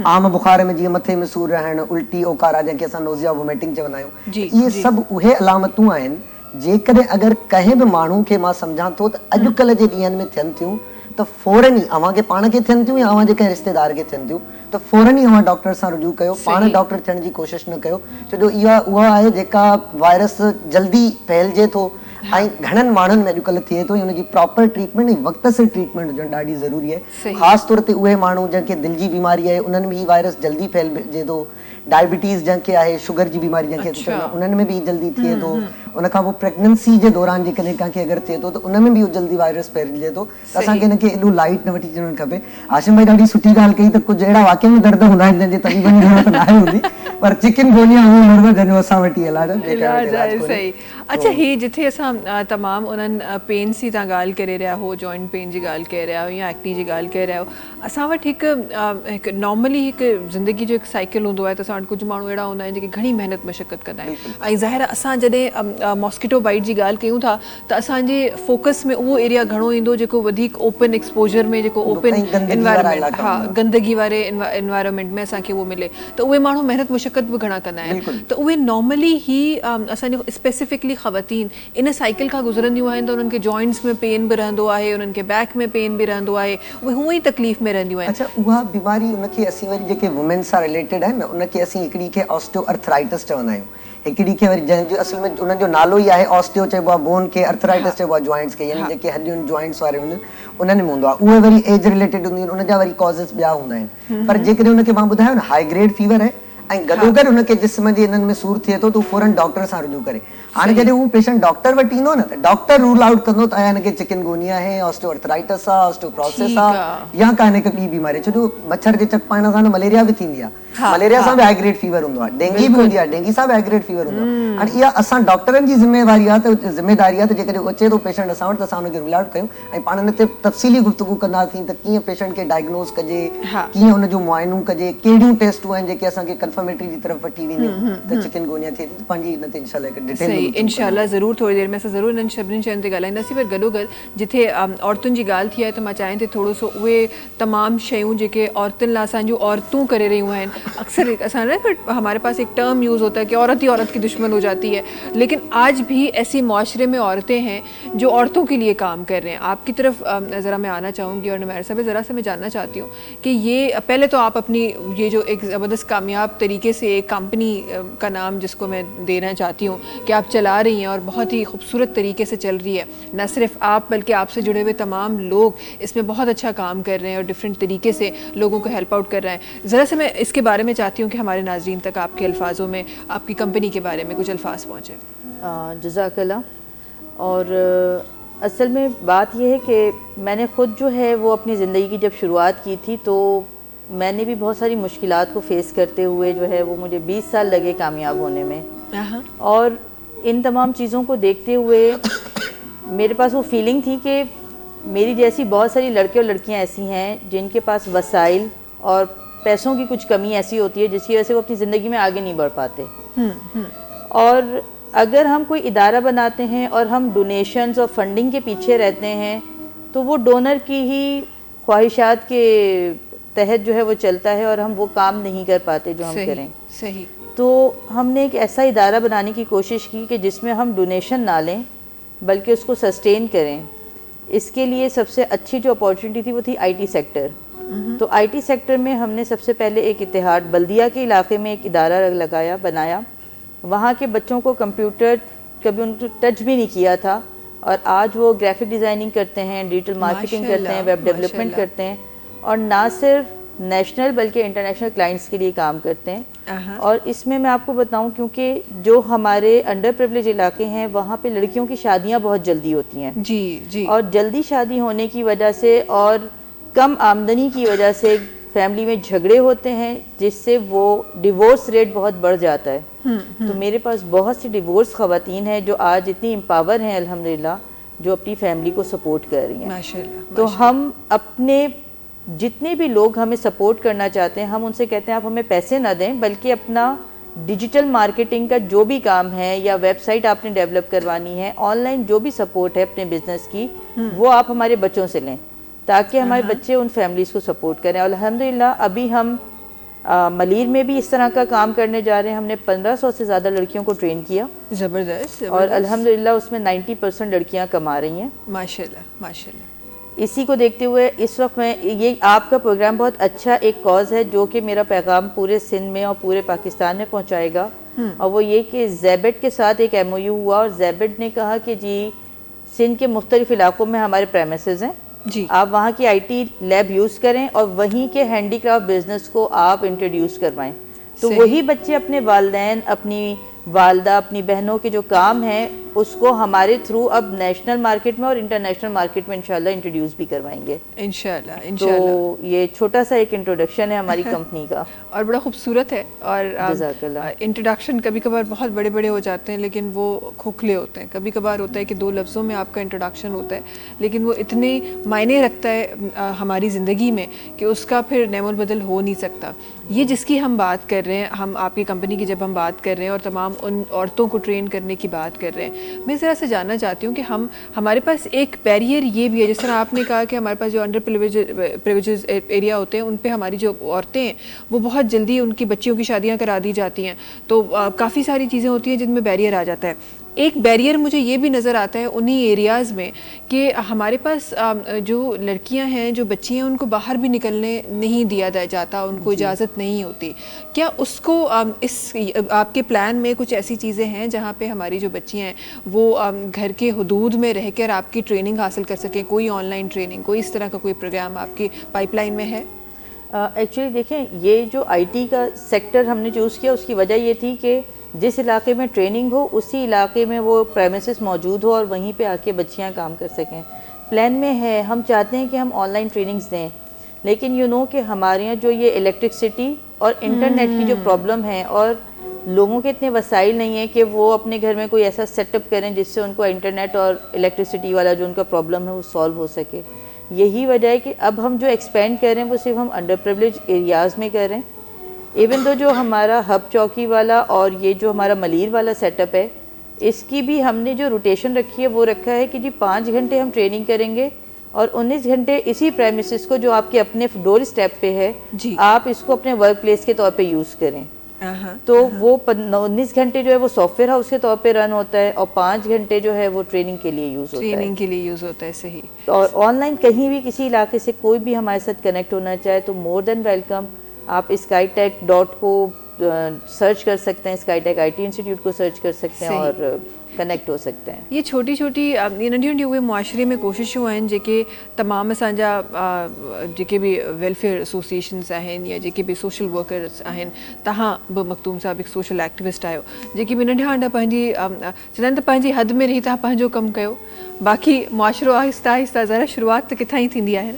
आम बुखार में जीअं मथे में सूर रहणु, उल्टी ओकारा जंहिंखे असां नोज़िया वोमिटिंग चवंदा आहियूं, इहे सभु उहे अलामतूं आहिनि जेकॾहिं अगरि कंहिं बि माण्हू खे मां सम्झां थो त अॼुकल्ह जे ॾींहंनि में थियनि थियूं त फौरन ई अव्हांखे पाण खे थियनि थियूं या अव्हां जे कंहिं रिश्तेदार खे थियनि थियूं त फौरन ई अव्हां डॉक्टर सां रुजू कयो, पाण डॉक्टर थियण जी कोशिशि न कयो, छो जो इहा उहा आहे जेका वायरस जल्दी फैलिजे थो ऐं घणनि माण्हुनि में अॼुकल्ह थिए थो। हुनजी प्रॉपर ट्रीटमेंट ऐं वक़्त सां ट्रीटमेंट हुजणु ॾाढी ज़रूरी आहे। ख़ासि तौर ते उहे माण्हू जंहिंखे दिलि जी बीमारी आहे उन्हनि में हीउ वायरस जल्दी फैलिजे थो, डायबिटीज़ जंहिंखे आहे, शुगर जी बीमारी जंहिंखे चवंदा आहियूं, उन्हनि में बि जल्दी थिए थो। उन खां पोइ प्रेगनेंसी जे दौरान जेकॾहिं कंहिंखे अगरि थिए थो त उन में बि इहो जल्दी वायरस फैलिजे थो, त असांखे हिनखे एॾो लाइट न वठी अचणु खपे। आशिम भाई ॾाढी सुठी ॻाल्हि कई त कुझु अहिड़ा वाक़ई में दर्द हूंदा आहिनि जंहिंजे तकलीफ़ जी ज़रूरत न आहे हूंदी, पर चिकन गुनिया उहो मर्ज़ जंहिंजो असां वटि इलाज सही। अच्छा, ही जिथे असां तमामु उन्हनि पेन्स जी तव्हां ॻाल्हि करे रहिया हो, जॉइंट पेन जी ॻाल्हि करे रहिया हो या एक्नी जी ॻाल्हि करे रहिया हो, असां वटि हिकु नॉर्मली हिकु ज़िंदगी जो हिकु साइकिल हूंदो आहे त असां वटि कुझु माण्हू अहिड़ा हूंदा आहिनि जेके घणी महिनत मशक़त कंदा आहिनि। ऐं ज़ाहिर असां जॾहिं मॉस्किटो बाइट जी ॻाल्हि कयूं था त असांजे फोकस में उहो एरिया घणो ईंदो जेको वधीक ओपन एक्सपोजर में, जेको ओपन एनवायरमेंट, गंदगी वारे एनवायरमेंट में असांखे उहो मिले, त उहे माण्हू महिनत मुशक़त मशक्क़त भी घणा कंदा आहिनि त उहे नॉर्मली ही असांजो स्पेसिफिकली ख़वातीन इन साइकिल खां गुज़रंदियूं आहिनि त उन्हनि खे जॉइंट्स में पेन बि रहंदो आहे, उन्हनि खे बैक में पेन बि रहंदो आहे, उहे हूअं ई तकलीफ़ में रहंदियूं आहिनि। अच्छा, उहा बीमारी उनखे असीं वरी जेके वुमेन सां रिलेटेड आहिनि न, उनखे असीं हिकिड़ी खे ऑस्टियोआर्थराइटिस चवंदा आहियूं, हिकिड़ी खे वरी जंहिंजो असल में उन्हनि जो नालो ई आहे ऑस्टियो चइबो आहे बोन खे, अर्थराइटिस चइबो आहे जॉइंट्स खे, यानी जेके हॾियुनि जॉइंट्स वारे हूंदियूं आहिनि उन्हनि में हूंदो आहे। उहे वरी एज रिलेटेड हूंदियूं आहिनि, उनजा वरी कॉज़िस ॿिया हूंदा आहिनि। पर जेकॾहिं उनखे मां ॿुधायो न हाई ग्रेड फीवर आहे ऐं गॾोगॾु उनखे जिस्म जे इन्हनि में सूर थिए थो त फौरन डॉक्टर सां रुजू करे। हाणे जॾहिं उहो पेशेंट डॉक्टर वटि ईंदो न त डॉक्टर रूल आउट कंदो त आया हिनखे चिकनगुनिया आहे, ऑस्टियोआर्थराइटिस आहे, ऑस्टियोप्रोसिस आहे या का हिनखे ॿी बीमारी, छो जो मच्छर जे चकपाइण सां न मलेरिया बि थींदी आहे, मलेरिया सां बि हाई ग्रेड फीवर हूंदो आहे, डेंगी बि हूंदी आहे, डेंगी सां बि हाई ग्रेड फीवर हूंदो आहे। हाणे इहा असां डॉक्टरनि जी ज़िम्मेवारी आहे त ज़िम्मेदारी आहे त जेकॾहिं अचे थो पेशेंट असां वटि त असां हुनखे रूल आउट कयूं ऐं पाण हिन ते तफ़सीली गुफ़्तगू कंदासीं त कीअं पेशेंट खे डायग्नोस कजे, कीअं हुनजो मुआइनो कजे, कहिड़ियूं टेस्टूं आहिनि जेके असांखे कंफर्मेटरी जी तरफ़ वठी वेंदियूं त चिकनगुनिया थिए थी। पंहिंजी हिन ते इंशाल्लाह हिकु डिटेल इंशाल्लाह ज़रूर थोड़ी देर में असां ज़रूर इन्हनि सभिनीनि शयुनि ते ॻाल्हाईंदासीं। पर गॾोगॾु जिथे औरतुनि जी ॻाल्हि थी आहे त मां चाहियां थी थोरो सो उहे तमामु शयूं जेके औरतुनि लाइ असांजूं औरतूं करे रहियूं आहिनि। अक्सर असां हमारे पास एक टर्म यूज़ होता है कि औरत ही औरत की दुश्मन हो जाती है, लेकिन आज भी ऐसी माशरे में औरतें हैं जो औरतों के लिए काम कर रहे हैं। आपकी तरफ ज़रा मैं आना चाहूँगी और नुमैर साहब ज़रा से मैं जानना चाहती हूँ कि ये पहले तो आप अपनी ये जो एक ज़बरदस्त कामयाब तरीके से एक कंपनी का नाम जिसको मैं देना चाहती हूँ कि आप चला रही हैं और बहुत ही खूबसूरत तरीके से चल रही है, न सिर्फ आप बल्कि आपसे जुड़े हुए तमाम लोग इसमें बहुत अच्छा काम कर रहे हैं और डिफरेंट तरीके से लोगों को हेल्प आउट कर रहे हैं। ज़रा से मैं इसके बारे में चाहती हूँ कि हमारे नाज़रीन तक आपके अल्फाजों में आपकी कंपनी के बारे में कुछ अल्फाज पहुँचे। जज़ाकल्लाह। और असल में बात यह है कि मैंने ख़ुद जो है वो अपनी ज़िंदगी की जब शुरुआत की थी तो मैंने भी बहुत सारी मुश्किलात को फ़ेस करते हुए जो है वो मुझे 20 साल लगे कामयाब होने में। और इन तमाम चीज़ों को देखते हुए मेरे पास वो फीलिंग थी कि मेरी जैसी बहुत सारी लड़के और लड़कियां ऐसी हैं जिनके पास वसाइल और पैसों की कुछ कमी ऐसी होती है जिसकी वजह से वो अपनी ज़िंदगी में आगे नहीं बढ़ पाते। और अगर हम कोई इदारा बनाते हैं और हम डोनेशंस और फंडिंग के पीछे रहते हैं तो वो डोनर की ही ख्वाहिशात के तहत जो है वो चलता है और हम वो काम नहीं कर पाते जो हम करें। सही। तो हमने एक ऐसा इदारा बनाने की कोशिश की कि जिसमें हम डोनेशन ना लें बल्कि उसको सस्टेन करें। इसके लिए सबसे अच्छी जो अपॉर्चुनिटी थी वो थी आईटी सेक्टर। तो आईटी सेक्टर में हमने सबसे पहले एक इत्तेहाद बल्दिया के इलाके में एक इदारा बनाया। वहाँ के बच्चों को कंप्यूटर कभी उनको टच भी नहीं किया था और आज वो ग्राफिक डिज़ाइनिंग करते हैं, डिजिटल मार्केटिंग करते हैं, वेब डेवलपमेंट करते हैं और ना सिर्फ नेशनल बल्कि इंटरनेशनल क्लाइंट्स के लिए काम करते हैं। और इसमें मैं आपको बताऊं क्योंकि जो हमारे अंडर प्रिविलेज इलाके हैं वहाँ पे लड़कियों की शादियाँ बहुत जल्दी होती हैं जी जी। और जल्दी शादी होने की वजह से और कम आमदनी की वजह से फैमिली में झगड़े होते हैं जिससे वो डिवोर्स रेट बहुत बढ़ जाता है। तो मेरे पास बहुत सी डिवोर्स ख़वातीन हैं जो आज इतनी एम्पावर हैं अल्हम्दुलिल्लाह, जो अपनी फैमिली को सपोर्ट कर रही हैं। माशाल्लाह। तो हम अपने जितने भी लोग हमें सपोर्ट करना चाहते हैं हम उनसे कहते हैं आप हमें पैसे ना दें बल्कि अपना डिजिटल मार्केटिंग का जो भी काम है या वेबसाइट आपने डेवलप करवानी है, ऑनलाइन जो भी सपोर्ट है अपने बिजनेस की वो आप हमारे बच्चों से लें ताकि हमारे बच्चे उन फैमिलीज़ को सपोर्ट करें। और अल्हम्दुलिल्लाह अभी हम मलीर में भी इस तरह का काम करने जा रहे हैं। हमने 1500 से ज़्यादा लड़कियों को ट्रेन किया। ज़बरदस्त। और अल्हम्दुलिल्लाह उसमें 90% लड़कियां कमा रही हैं। माशाल्लाह माशाल्लाह। इसी को देखते हुए इस वक्त मैं ये आपका प्रोग्राम बहुत अच्छा एक कॉज है जो कि मेरा पैगाम पूरे सिंध में और पूरे पाकिस्तान में पहुंचाएगा। और वो ये कि ज़ैबेट के साथ एक MOU हुआ और ज़ैबेट ने कहा कि जी सिंध के मुख्तलिफ इलाकों में हमारे प्रेमिसेस हैं जी, आप वहाँ की IT लैब यूज़ करें और वहीं के हैंडीक्राफ्ट बिजनेस को आप इंट्रोड्यूस करवाएं। तो वही बच्चे अपने वालिदैन, अपनी वालदा, अपनी बहनों के जो काम हैं उसको हमारे थ्रू अब नेशनल मार्केट में और इंटरनेशनल मार्केट में इंशाल्लाह इंट्रोड्यूस भी करवाएंगे इंशाल्लाह तो इंशाल्लाह। ये छोटा सा एक इंट्रोडक्शन है हमारी कंपनी का और बड़ा खूबसूरत है। और जज़ाकल्लाह। इंट्रोडक्शन कभी कभार बहुत बड़े बड़े हो जाते हैं लेकिन वो खोखले होते हैं। कभी कभार होता है कि 2 लफ्ज़ों में आपका इंट्रोडक्शन होता है लेकिन वो इतने मायने रखता है हमारी ज़िंदगी में कि उसका फिर नेमोल बदल हो नहीं सकता। ये जिसकी हम बात कर रहे हैं, हम आपकी कंपनी की जब हम बात कर रहे हैं और तमाम उन औरतों को ट्रेन करने की बात कर रहे हैं, मैं ज़रा से जानना चाहती हूँ कि हमारे पास एक बैरियर ये भी है, जिस तरह आपने कहा कि हमारे पास जो अंडर प्रिविलेजेस एरिया होते हैं उन पे हमारी जो औरतें हैं वो बहुत जल्दी उनकी बच्चियों की शादियाँ करा दी जाती हैं, तो काफ़ी सारी चीज़ें होती हैं जिनमें बैरियर आ जाता है। एक बैरियर मुझे ये भी नज़र आता है उन्हीं एरियाज़ में कि हमारे पास जो लड़कियां हैं, जो बच्ची हैं, उनको बाहर भी निकलने नहीं दिया जाता, उनको इजाज़त नहीं होती। क्या उसको इस आपके प्लान में कुछ ऐसी चीज़ें हैं जहाँ पे हमारी जो बच्चियां हैं वो घर के हुदूद में रहकर आपकी ट्रेनिंग हासिल कर सकें? कोई ऑनलाइन ट्रेनिंग, कोई इस तरह का कोई प्रोग्राम आपकी पाइपलाइन में है? एक्चुअली देखें, ये जो आईटी का सेक्टर हमने चूज़ किया उसकी वजह ये थी कि जिस इलाके में ट्रेनिंग हो उसी इलाके में वो प्रेमिसेस मौजूद हो और वहीं पे आके बच्चियां काम कर सकें। प्लान में है, हम चाहते हैं कि हम ऑनलाइन ट्रेनिंग्स दें, लेकिन यू नो कि हमारे यहाँ जो ये इलेक्ट्रिसिटी और इंटरनेट की जो प्रॉब्लम है और लोगों के इतने वसाइल नहीं है कि वो अपने घर में कोई ऐसा सेटअप करें जिससे उनको इंटरनेट और इलेक्ट्रिसिटी वाला जो उनका प्रॉब्लम है वो सॉल्व हो सके। यही वजह है कि अब हम जो एक्सपेंड कर रहे हैं वो सिर्फ हम अंडर प्रिविलेज एरियाज़ में कर रहे हैं। इवन तो जो हमारा हब चौकी वाला और ये जो हमारा मलीर वाला सेटअप है, इसकी भी हमने जो रोटेशन रखी है वो रखा है कि जी 5 घंटे हम ट्रेनिंग करेंगे और 19 घंटे इसी प्रेमिसेस को जो आपके अपने डोर स्टेप पे है आप इसको अपने वर्क प्लेस के तौर पे यूज़ करें। तो वो 19 घंटे जो है वो सॉफ्टवेयर हाउस के तौर पे रन होता है और 5 घंटे जो है वो ट्रेनिंग के लिए यूज़ होता है। ट्रेनिंग के लिए यूज़ होता है, सही। और ऑनलाइन कहीं भी किसी इलाके से कोई भी हमारे साथ कनेक्ट होना चाहे तो मोर देन वेलकम। आप skytech.com को सर्च कर सकते हैं, स्काईटेक IT इंस्टीट्यूट को सर्च कर सकते हैं और कनेक्ट हो सकते हैं। ये छोटी छोटी नंढी नंढी उहे मुआशरे में कोशिशूं आहिनि जेके तमाम असांजा जेके भी वेलफेयर एसोसिएशन्स आहिनि या जेके भी सोशल वर्कर्स आहिनि, तव्हां बि मखदूम साहब हिकु सोशल एक्टिविस्ट आहियो, जेके भी नंढा नंढा पंहिंजी चवनि त पंहिंजी हद में रही तव्हां पंहिंजो कमु कयो, बाक़ी मुआशरो आहिस्ता आहिस्ता ज़रा शुरूआत त किथां ई थींदी आहे।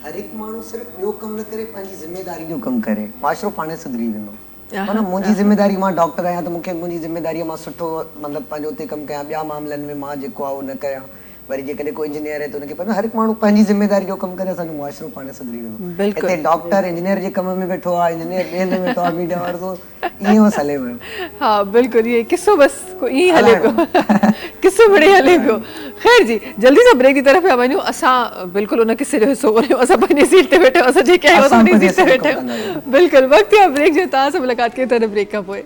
हर एक माण्हू सिर्फ ॿियो कमु न करे पंहिंजी ज़िम्मेदारी जो कमु करे, माशरो पाणे सुधरी वेंदो। माना मुंहिंजी ज़िम्मेदारी, मां डॉक्टर आहियां त मूंखे मुंहिंजी ज़िम्मेदारी मां सुठो मतिलबु पंहिंजो उते कमु कयां, ॿिया मामलनि में मां जेको आहे उहो न कयां। वरी जेकॾहिं कोई इंजीनियर आहे त हुनखे पर हर हिकु माण्हू पंहिंजी ज़िम्मेदारी जो कमु करे, असांजो मुआशरो पाणे सुधरी वेंदो। हिते डॉक्टर इंजीनियर जे कम में वेठो आहे, इंजीनियर ॿिए में वेठो आहे, मीडिया वारो ईअं बसि हले वियो। हाँ बिल्कुलु, ये किस्सो बसि ईअं हले पियो, किस्सो बड़े हले पियो। ख़ैर जी, जल्दी सां ब्रेक की तरफ़ पिया वञूं। असां बिल्कुलु उन किस्से जो हिसो कोन्हे, असां पंहिंजी सीट ते वेठा आहियूं, असां जेके आहियूं असां पंहिंजी सीट ते वेठा आहियूं। बिल्कुलु वक़्तु आहे ब्रेक जो, तव्हां सां मुलाक़ात कयूं था ब्रेक खां पोइ।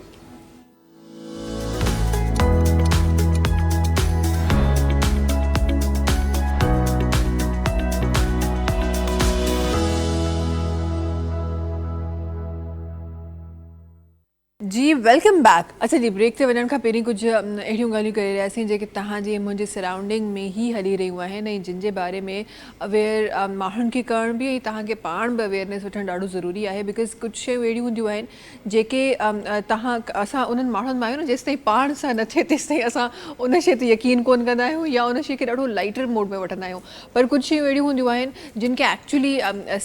जी वेलकम बैक। अच्छा जी, ब्रेक ते वञण खां पहिरीं कुझु अहिड़ियूं ॻाल्हियूं करे रहियासीं जेके तव्हांजी मुंहिंजे सराउंडिंग में ई हली रहियूं आहिनि ऐं जिन जे बारे में अवेयर माण्हुनि खे करण बि ऐं तव्हांखे पाण बि अवेयरनेस वठणु ॾाढो ज़रूरी आहे। बिकॉज़ कुझु शयूं अहिड़ियूं हूंदियूं आहिनि जेके असां उन्हनि माण्हुनि मां आहियूं न, जेसि ताईं पाण सां न थिए तेसि ताईं असां उन शइ ते यकीन कोन कंदा आहियूं या उन शइ खे ॾाढो लाइटर मोड में वठंदा आहियूं। पर कुझु शयूं अहिड़ियूं हूंदियूं आहिनि जिन खे एक्चुअली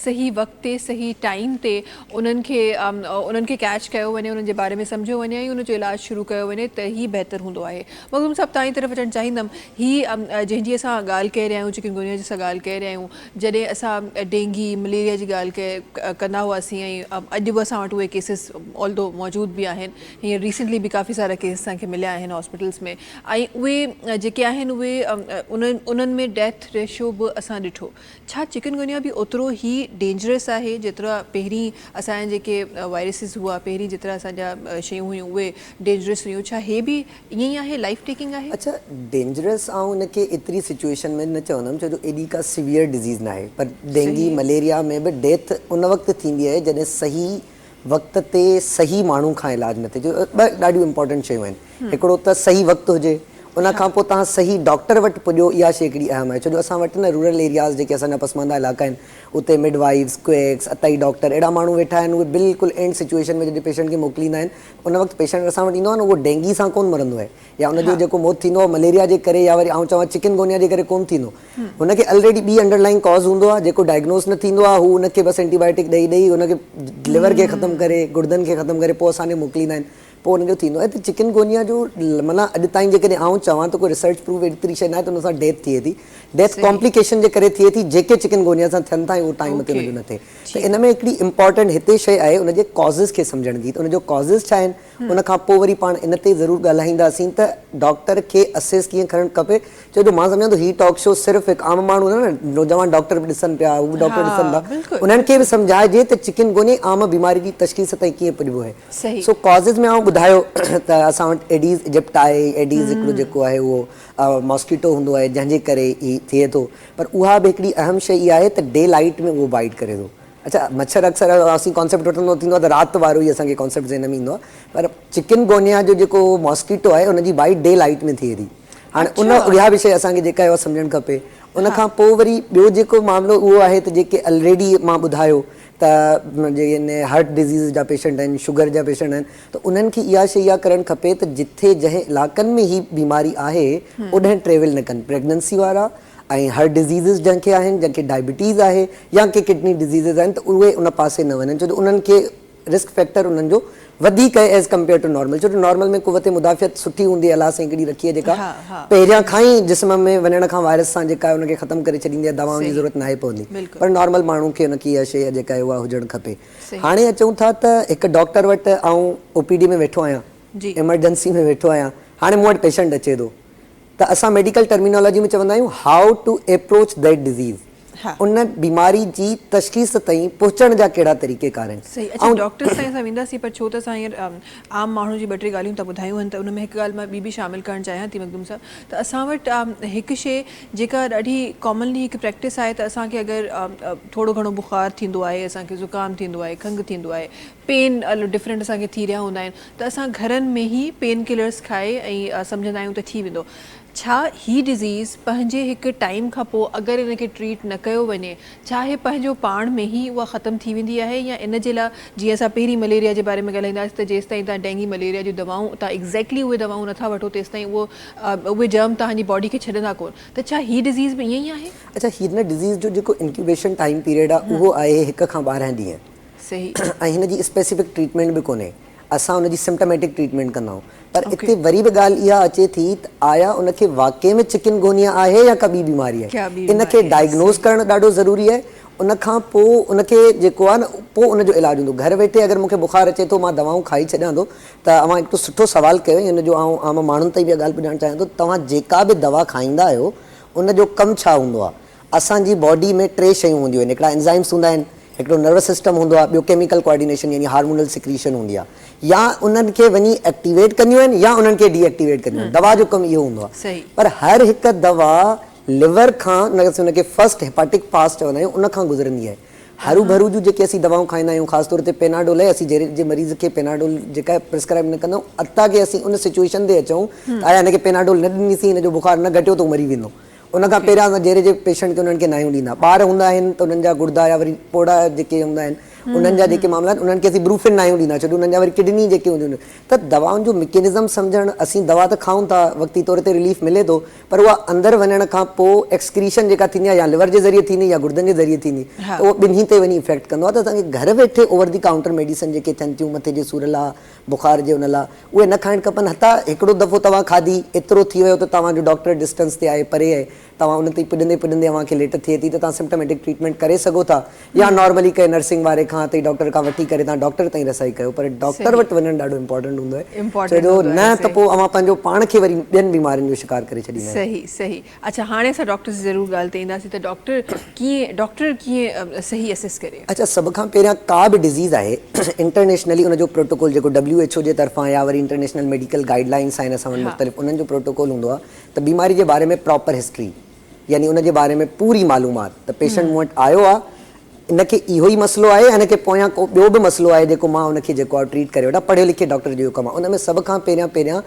सही वक़्त ते सही टाइम ते उन्हनि खे कैच कयो वञे, उन्हनि जे बारे में सम्झो वञे ऐं उनजो इलाज शुरू कयो वञे त ई बहितर हूंदो आहे। मखदूम साहब, तव्हांजी तरफ़ अचणु चाहींदमि, ही जंहिंजी असां ॻाल्हि करे रहिया आहियूं, चिकनगुनिया जी असां ॻाल्हि करे रहिया आहियूं, जॾहिं असां डेंगी मलेरिया जी ॻाल्हि कंदा हुआसीं ऐं अॼु बि असां वटि उहे केसिस ऑल्दो मौजूदु बि आहिनि। हींअर रिसेंटली बि काफ़ी सारा केस असांखे मिलिया आहिनि हॉस्पिटल्स में, ऐं उहे जेके आहिनि उहे उन्हनि में डेथ रेशियो बि असां ॾिठो। छा चिकनगुनिया बि ओतिरो ई डेंजरस आहे जेतिरा पहिरीं असांजा जेके वायरसिस हुआ, पहिरीं जेतिरा असांजा शयूं हुयूं उहे डेंजरस हुयूं? छा हे बि ईअं ई आहे, लाइफ टेकिंग आहे? अच्छा, डेंजरस ऐं हुनखे एतिरी सिचुएशन में न चवंदमि छो जो एॾी का सीवियर डिज़ीज़ न आहे, पर डेंगी मलेरिया में बि डेथ उन वक़्तु थींदी आहे जॾहिं सही वक़्त ते सही माण्हू खां इलाज न थिए। ॿ ॾाढियूं इंपॉर्टेंट शयूं आहिनि। हिकिड़ो त सही वक़्तु हुजे, उन खां पोइ तव्हां सही डॉक्टर वटि पुॼो, इहा शइ हिकिड़ी अहम आहे। छो जो असां वटि न रूरल एरियाज़ जेके असांजा पसमानदा इलाइक़ा आहिनि उते मिडवाइफ्स, क्वेक्स, अताई डॉक्टर अहिड़ा माण्हू वेठा आहिनि, उहे बिल्कुलु एंड सिचुएशन में जॾहिं पेशेंट खे मोकिलींदा आहिनि उन वक़्तु पेशेंट असां वटि ईंदो आहे न, उहो डेंगी सां कोन मरंदो आहे या उनजो जेको मौत थींदो आहे मलेरिया जे करे या वरी आउं चवां चिकनगुनिया जे करे कोन थींदो। हुनखे ऑलरेडी ॿी अंडरलाइन कॉज़ हूंदो आहे जेको डायग्नोस न थींदो आहे, हू उनखे बसि एंटीबायोटिक ॾेई हुनखे लिवर खे ख़तमु करे, गुर्दनि खे ख़तमु करे पोइ असांखे मोकिलींदा आहिनि। पोइ हुनजो थींदो आहे। त चिकनगोनिया जो माना अॼु ताईं जेकॾहिं आउं चवां त कोई रिसर्च प्रूव एतिरी शइ न आहे त हुन सां डेथ थिए थी। डेथ कॉम्प्लिकेशन जे करे थिए थी जेके चिकनगोनिया सां थियनि था उहो टाइम ते हुनजो न थिए। त इन में हिकिड़ी इंपॉर्टेंट हिते शइ आहे उनजे कॉज़िस खे सम्झण जी। त उनजो कॉज़िस छा आहिनि उन खां पोइ वरी पाण इन ते ज़रूरु ॻाल्हाईंदासीं त डॉक्टर खे असेस कीअं करणु खपे। छो जो मां सम्झां थो हीउ टॉक शो सिर्फ़ु हिकु आम माण्हू न नौजवान डॉक्टर बि ॾिसनि पिया उहे डॉक्टर ॾिसनि था उन्हनि खे बि सम्झाइजे त चिकनगोनिया आम बीमारी जी तशख़ीस ताईं कीअं पुॼिबो आहे। सो कॉज़िस में आउं ॿुधायो त असां वटि एडीज़ इजिप्ट आहे। एडीज़ हिकिड़ो जेको आहे उहो मॉस्किटो हूंदो आहे जंहिंजे करे ही थिए थो। पर उहा बि हिकिड़ी अहम शइ इहा आहे त डे लाइट में उहो बाइट करे थो। अच्छा मच्छर अक्सर असीं कॉन्सेप्ट वठंदो थींदो आहे त राति वारो ई असांखे कॉन्सेप्ट ज़हन में ईंदो आहे। पर चिकनगोनिया जो जेको मॉस्किटो आहे उनजी बाइट डे लाइट में थिए थी। हाणे उन इहा बि शइ असांखे जेका आहे उहा सम्झणु खपे। उन खां पोइ वरी ॿियो जेको मामिलो उहो आहे त जेके ऑलरेडी मां ॿुधायो त जेके हार्ट डिज़ीज़ जा पेशेंट आहिनि शुगर जा पेशेंट आहिनि त उन्हनि खे इहा शइ इहा करणु खपे त जिथे जंहिं इलाइक़नि में ही बीमारी आहे ओॾांहुं ट्रेवल न कनि। प्रेगनेंसी वारा ऐं हार्ट डिज़ीज़िस जंहिंखे आहिनि जंहिंखे डायबिटीज़ आहे या के किडनी डिज़ीज़िस आहिनि त उहे उन पासे न वञनि। छो जो उन्हनि खे रिस्क फैक्टर उन्हनि जो वधीक आहे एज़ कम्पेयर टू नॉर्मल। छो जो नॉर्मल में क़ुव्वत मुदाफ़ियत सुठी हूंदी आहे। अलाह सां हिकिड़ी रखी आहे जेका पहिरियां खां ई जिस्म में वञण खां वायरस सां जेका आहे उनखे ख़तमु करे छॾींदी आहे। दवाउनि जी ज़रूरत न आहे पवंदी। पर नॉर्मल माण्हू खे उनखे इहा शइ जेका आहे उहा हुजणु खपे। हाणे अचूं था त हिकु डॉक्टर वटि आउं OPD में वेठो आहियां एमरजेंसी में वेठो आहियां। हाणे मूं वटि पेशेंट अचे थो त असां मेडिकल टर्मिनोलॉजी में चवंदा आहियूं हाउ टू अप्रोच दैट डिज़ीज़। उन बीमारी जी तशख़ीस ताईं पहुचण जा कहिड़ा तरीक़ेकार आहिनि। सही। अच्छा डॉक्टर सां असां वेंदासीं पर छो त असां हींअर आम माण्हू जी ॿ टे ॻाल्हियूं त ॿुधायूं आहिनि त उन में हिकु ॻाल्हि मां ॿी बि शामिलु करणु चाहियां थी मखदूम साहब त असां वटि हिकु शइ जेका ॾाढी कॉमनली हिकु प्रैक्टिस आहे त असांखे अगरि थोरो घणो बुख़ार थींदो आहे असांखे ज़ुकाम थींदो आहे खंघि थींदो आहे पेन डिफरेंट असांखे थी रहिया हूंदा आहिनि त असां घरनि में ई पेन किलर्स खाए ऐं सम्झंदा आहियूं त थी वेंदो। छा ही डिज़ीज़ पंहिंजे हिकु टाइम खां पोइ अगरि इनखे ट्रीट न कयो वञे चाहे पंहिंजो पाण में ई उहा ख़तमु थी वेंदी आहे या इन जे लाइ जीअं असां पहिरीं मलेरिया जे बारे में ॻाल्हाईंदासीं त जेसि ताईं तव्हां डेंगी मलेरिया जी दवाऊं तव्हां एक्ज़ैक्टली उहे दवाऊं नथा वठो तेसि ताईं उहे जर्म तव्हांजी बॉडी खे छॾंदा कोन। त छा ही डिज़ीज़ बि ईअं ई आहे? अच्छा हिन डिज़ीज़ जो जेको इंक्यूबेशन टाइम पीरियड आहे उहो आहे 1 खां 12 ॾींहं। सही। ऐं हिन जी स्पेसिफिक ट्रीटमेंट बि कोन्हे। असां उनजी सिम्पटमेटिक ट्रीटमेंट कंदा आहियूं। पर हिते वरी बि ॻाल्हि इहा अचे थी त आया उनखे वाक़ई में चिकनगोनिया आहे या का ॿी बीमारी आहे इनखे डायग्नोज़ करणु ॾाढो ज़रूरी आहे। उन खां पोइ उनखे जेको आहे न पोइ उनजो इलाजु हूंदो। घर वेठे अगरि मूंखे बुख़ारु अचे थो मां दवाऊं खाई छॾियां थो त अवां हिकु सुठो सुवालु कयो हिन जो आउं आम माण्हुनि ताईं बि ॻाल्हि ॿुधाइणु चाहियां थो तव्हां जेका बि दवा खाईंदा आहियो उनजो कमु छा हूंदो आहे। असांजी बॉडी में 3 शयूं हूंदियूं आहिनि। हिकिड़ा एंज़ाइम्स हूंदा आहिनि हिकिड़ो नर्वस सिस्टम हूंदो आहे ॿियो केमिकल कोऑर्डिनेशन यानी हार्मोनल सिक्रीशन हूंदी आहे या उन्हनि खे वञी एक्टिवेट कंदियूं आहिनि या उन्हनि खे डीएक्टिवेट कंदियूं आहिनि। दवा जो कमु इहो हूंदो आहे। पर हर हिकु दवा लिवर खां उनखे फर्स्ट हेपाटिक पास चवंदा आहियूं उन खां गुज़रंदी आहे। हरू भरू जूं जेके असीं दवाऊं खाईंदा आहियूं ख़ासि तौर ते पेनाडोल आहे असीं जहिड़े जे मरीज़ खे पेनाडोल जेका प्रिस्क्राइब न कंदा आहियूं अता के असीं उन सिचुएशन ते अचूं त आया हिनखे पेनाडोल न ॾिनीसीं हिन जो बुख़ारु न घटियो त उहो मरी वेंदो। उन खां पहिरियां असां जहिड़े जे पेशेंट खे उन्हनि खे नायूं ॾींदा। ॿार हूंदा आहिनि त उन्हनि जा गुर्दा या वरी पोड़ा जेके हूंदा आहिनि उन्हनि जा जेके मामला आहिनि उन्हनि खे असीं ब्रूफिन नायूं ॾींदा छो जो उन्हनि जा वरी किडनी जेके हूंदियूं आहिनि त दवाउनि जो मैकेनिज़म सम्झणु असीं दवा त खाऊं था वक़्ती तौर ते रिलीफ मिले थो पर उहा अंदरि वञण खां पोइ एक्सक्रीशन जेका थींदी आहे या लिवर जे ज़रिए थींदी या गुर्दनि जे ज़रिए थींदी त उहो ॿिन्ही ते वञी इफेक्ट कंदो आहे। त असांखे घर वेठे ओवर दी काउंटर मेडिसिन जेके थियनि थियूं मथे जे सूर लाइ बुख़ार जे उन लाइ उहे न खाइणु खपनि। हथा हिकिड़ो दफ़ो तव्हां खाधी एतिरो थी वियो त तव्हांजो डॉक्टर डिस्टेंस ते आहे परे आहे तव्हां उन ते पुॼंदे पुॼंदे अव्हांखे लेट थिए थी त तव्हां सिम्पटमेटिक ट्रीटमेंट करे सघो था या नॉर्मली कंहिं नर्सिंग वारे खां ते डॉक्टर खां वठी करे तव्हां डॉक्टर ताईं रसाई कयो। पर डॉक्टर वटि वञणु ॾाढो इंपॉर्टेंट हूंदो आहे छो जो न त पोइ अव्हां पंहिंजो पाण खे वरी ॿियनि बीमारियुनि जो शिकार करे छॾींदा आहियो। सही सही। अच्छा हाणे असां डॉक्टर जी ज़रूरु ॻाल्हि ते ईंदासीं त डॉक्टर कीअं सही असेस करे। अच्छा सभ खां पहिरियां का बि डिज़ीज़ आहे इंटरनेशनली उनजो प्रोटोकॉल जेको WHO जे तरफ़ां या वरी इंटरनेशनल मेडिकल गाइडलाइंस आहिनि असां वटि मुख़्तलिफ़ उन्हनि जो प्रोटोकॉल हूंदो आहे त बीमारी जे बारे में प्रॉपर हिस्ट्री यानी उन जे बारे में पूरी मालूमात त पेशेंट मूं वटि आयो आहे इनखे इहो ई मसइलो आहे या इनखे पोयां को ॿियो बि मसइलो आहे जेको मां उनखे जेको आहे ट्रीट करे वठां। पढ़ियल लिखियल डॉक्टर जो कमु आहे। उन में सभ खां पहिरियां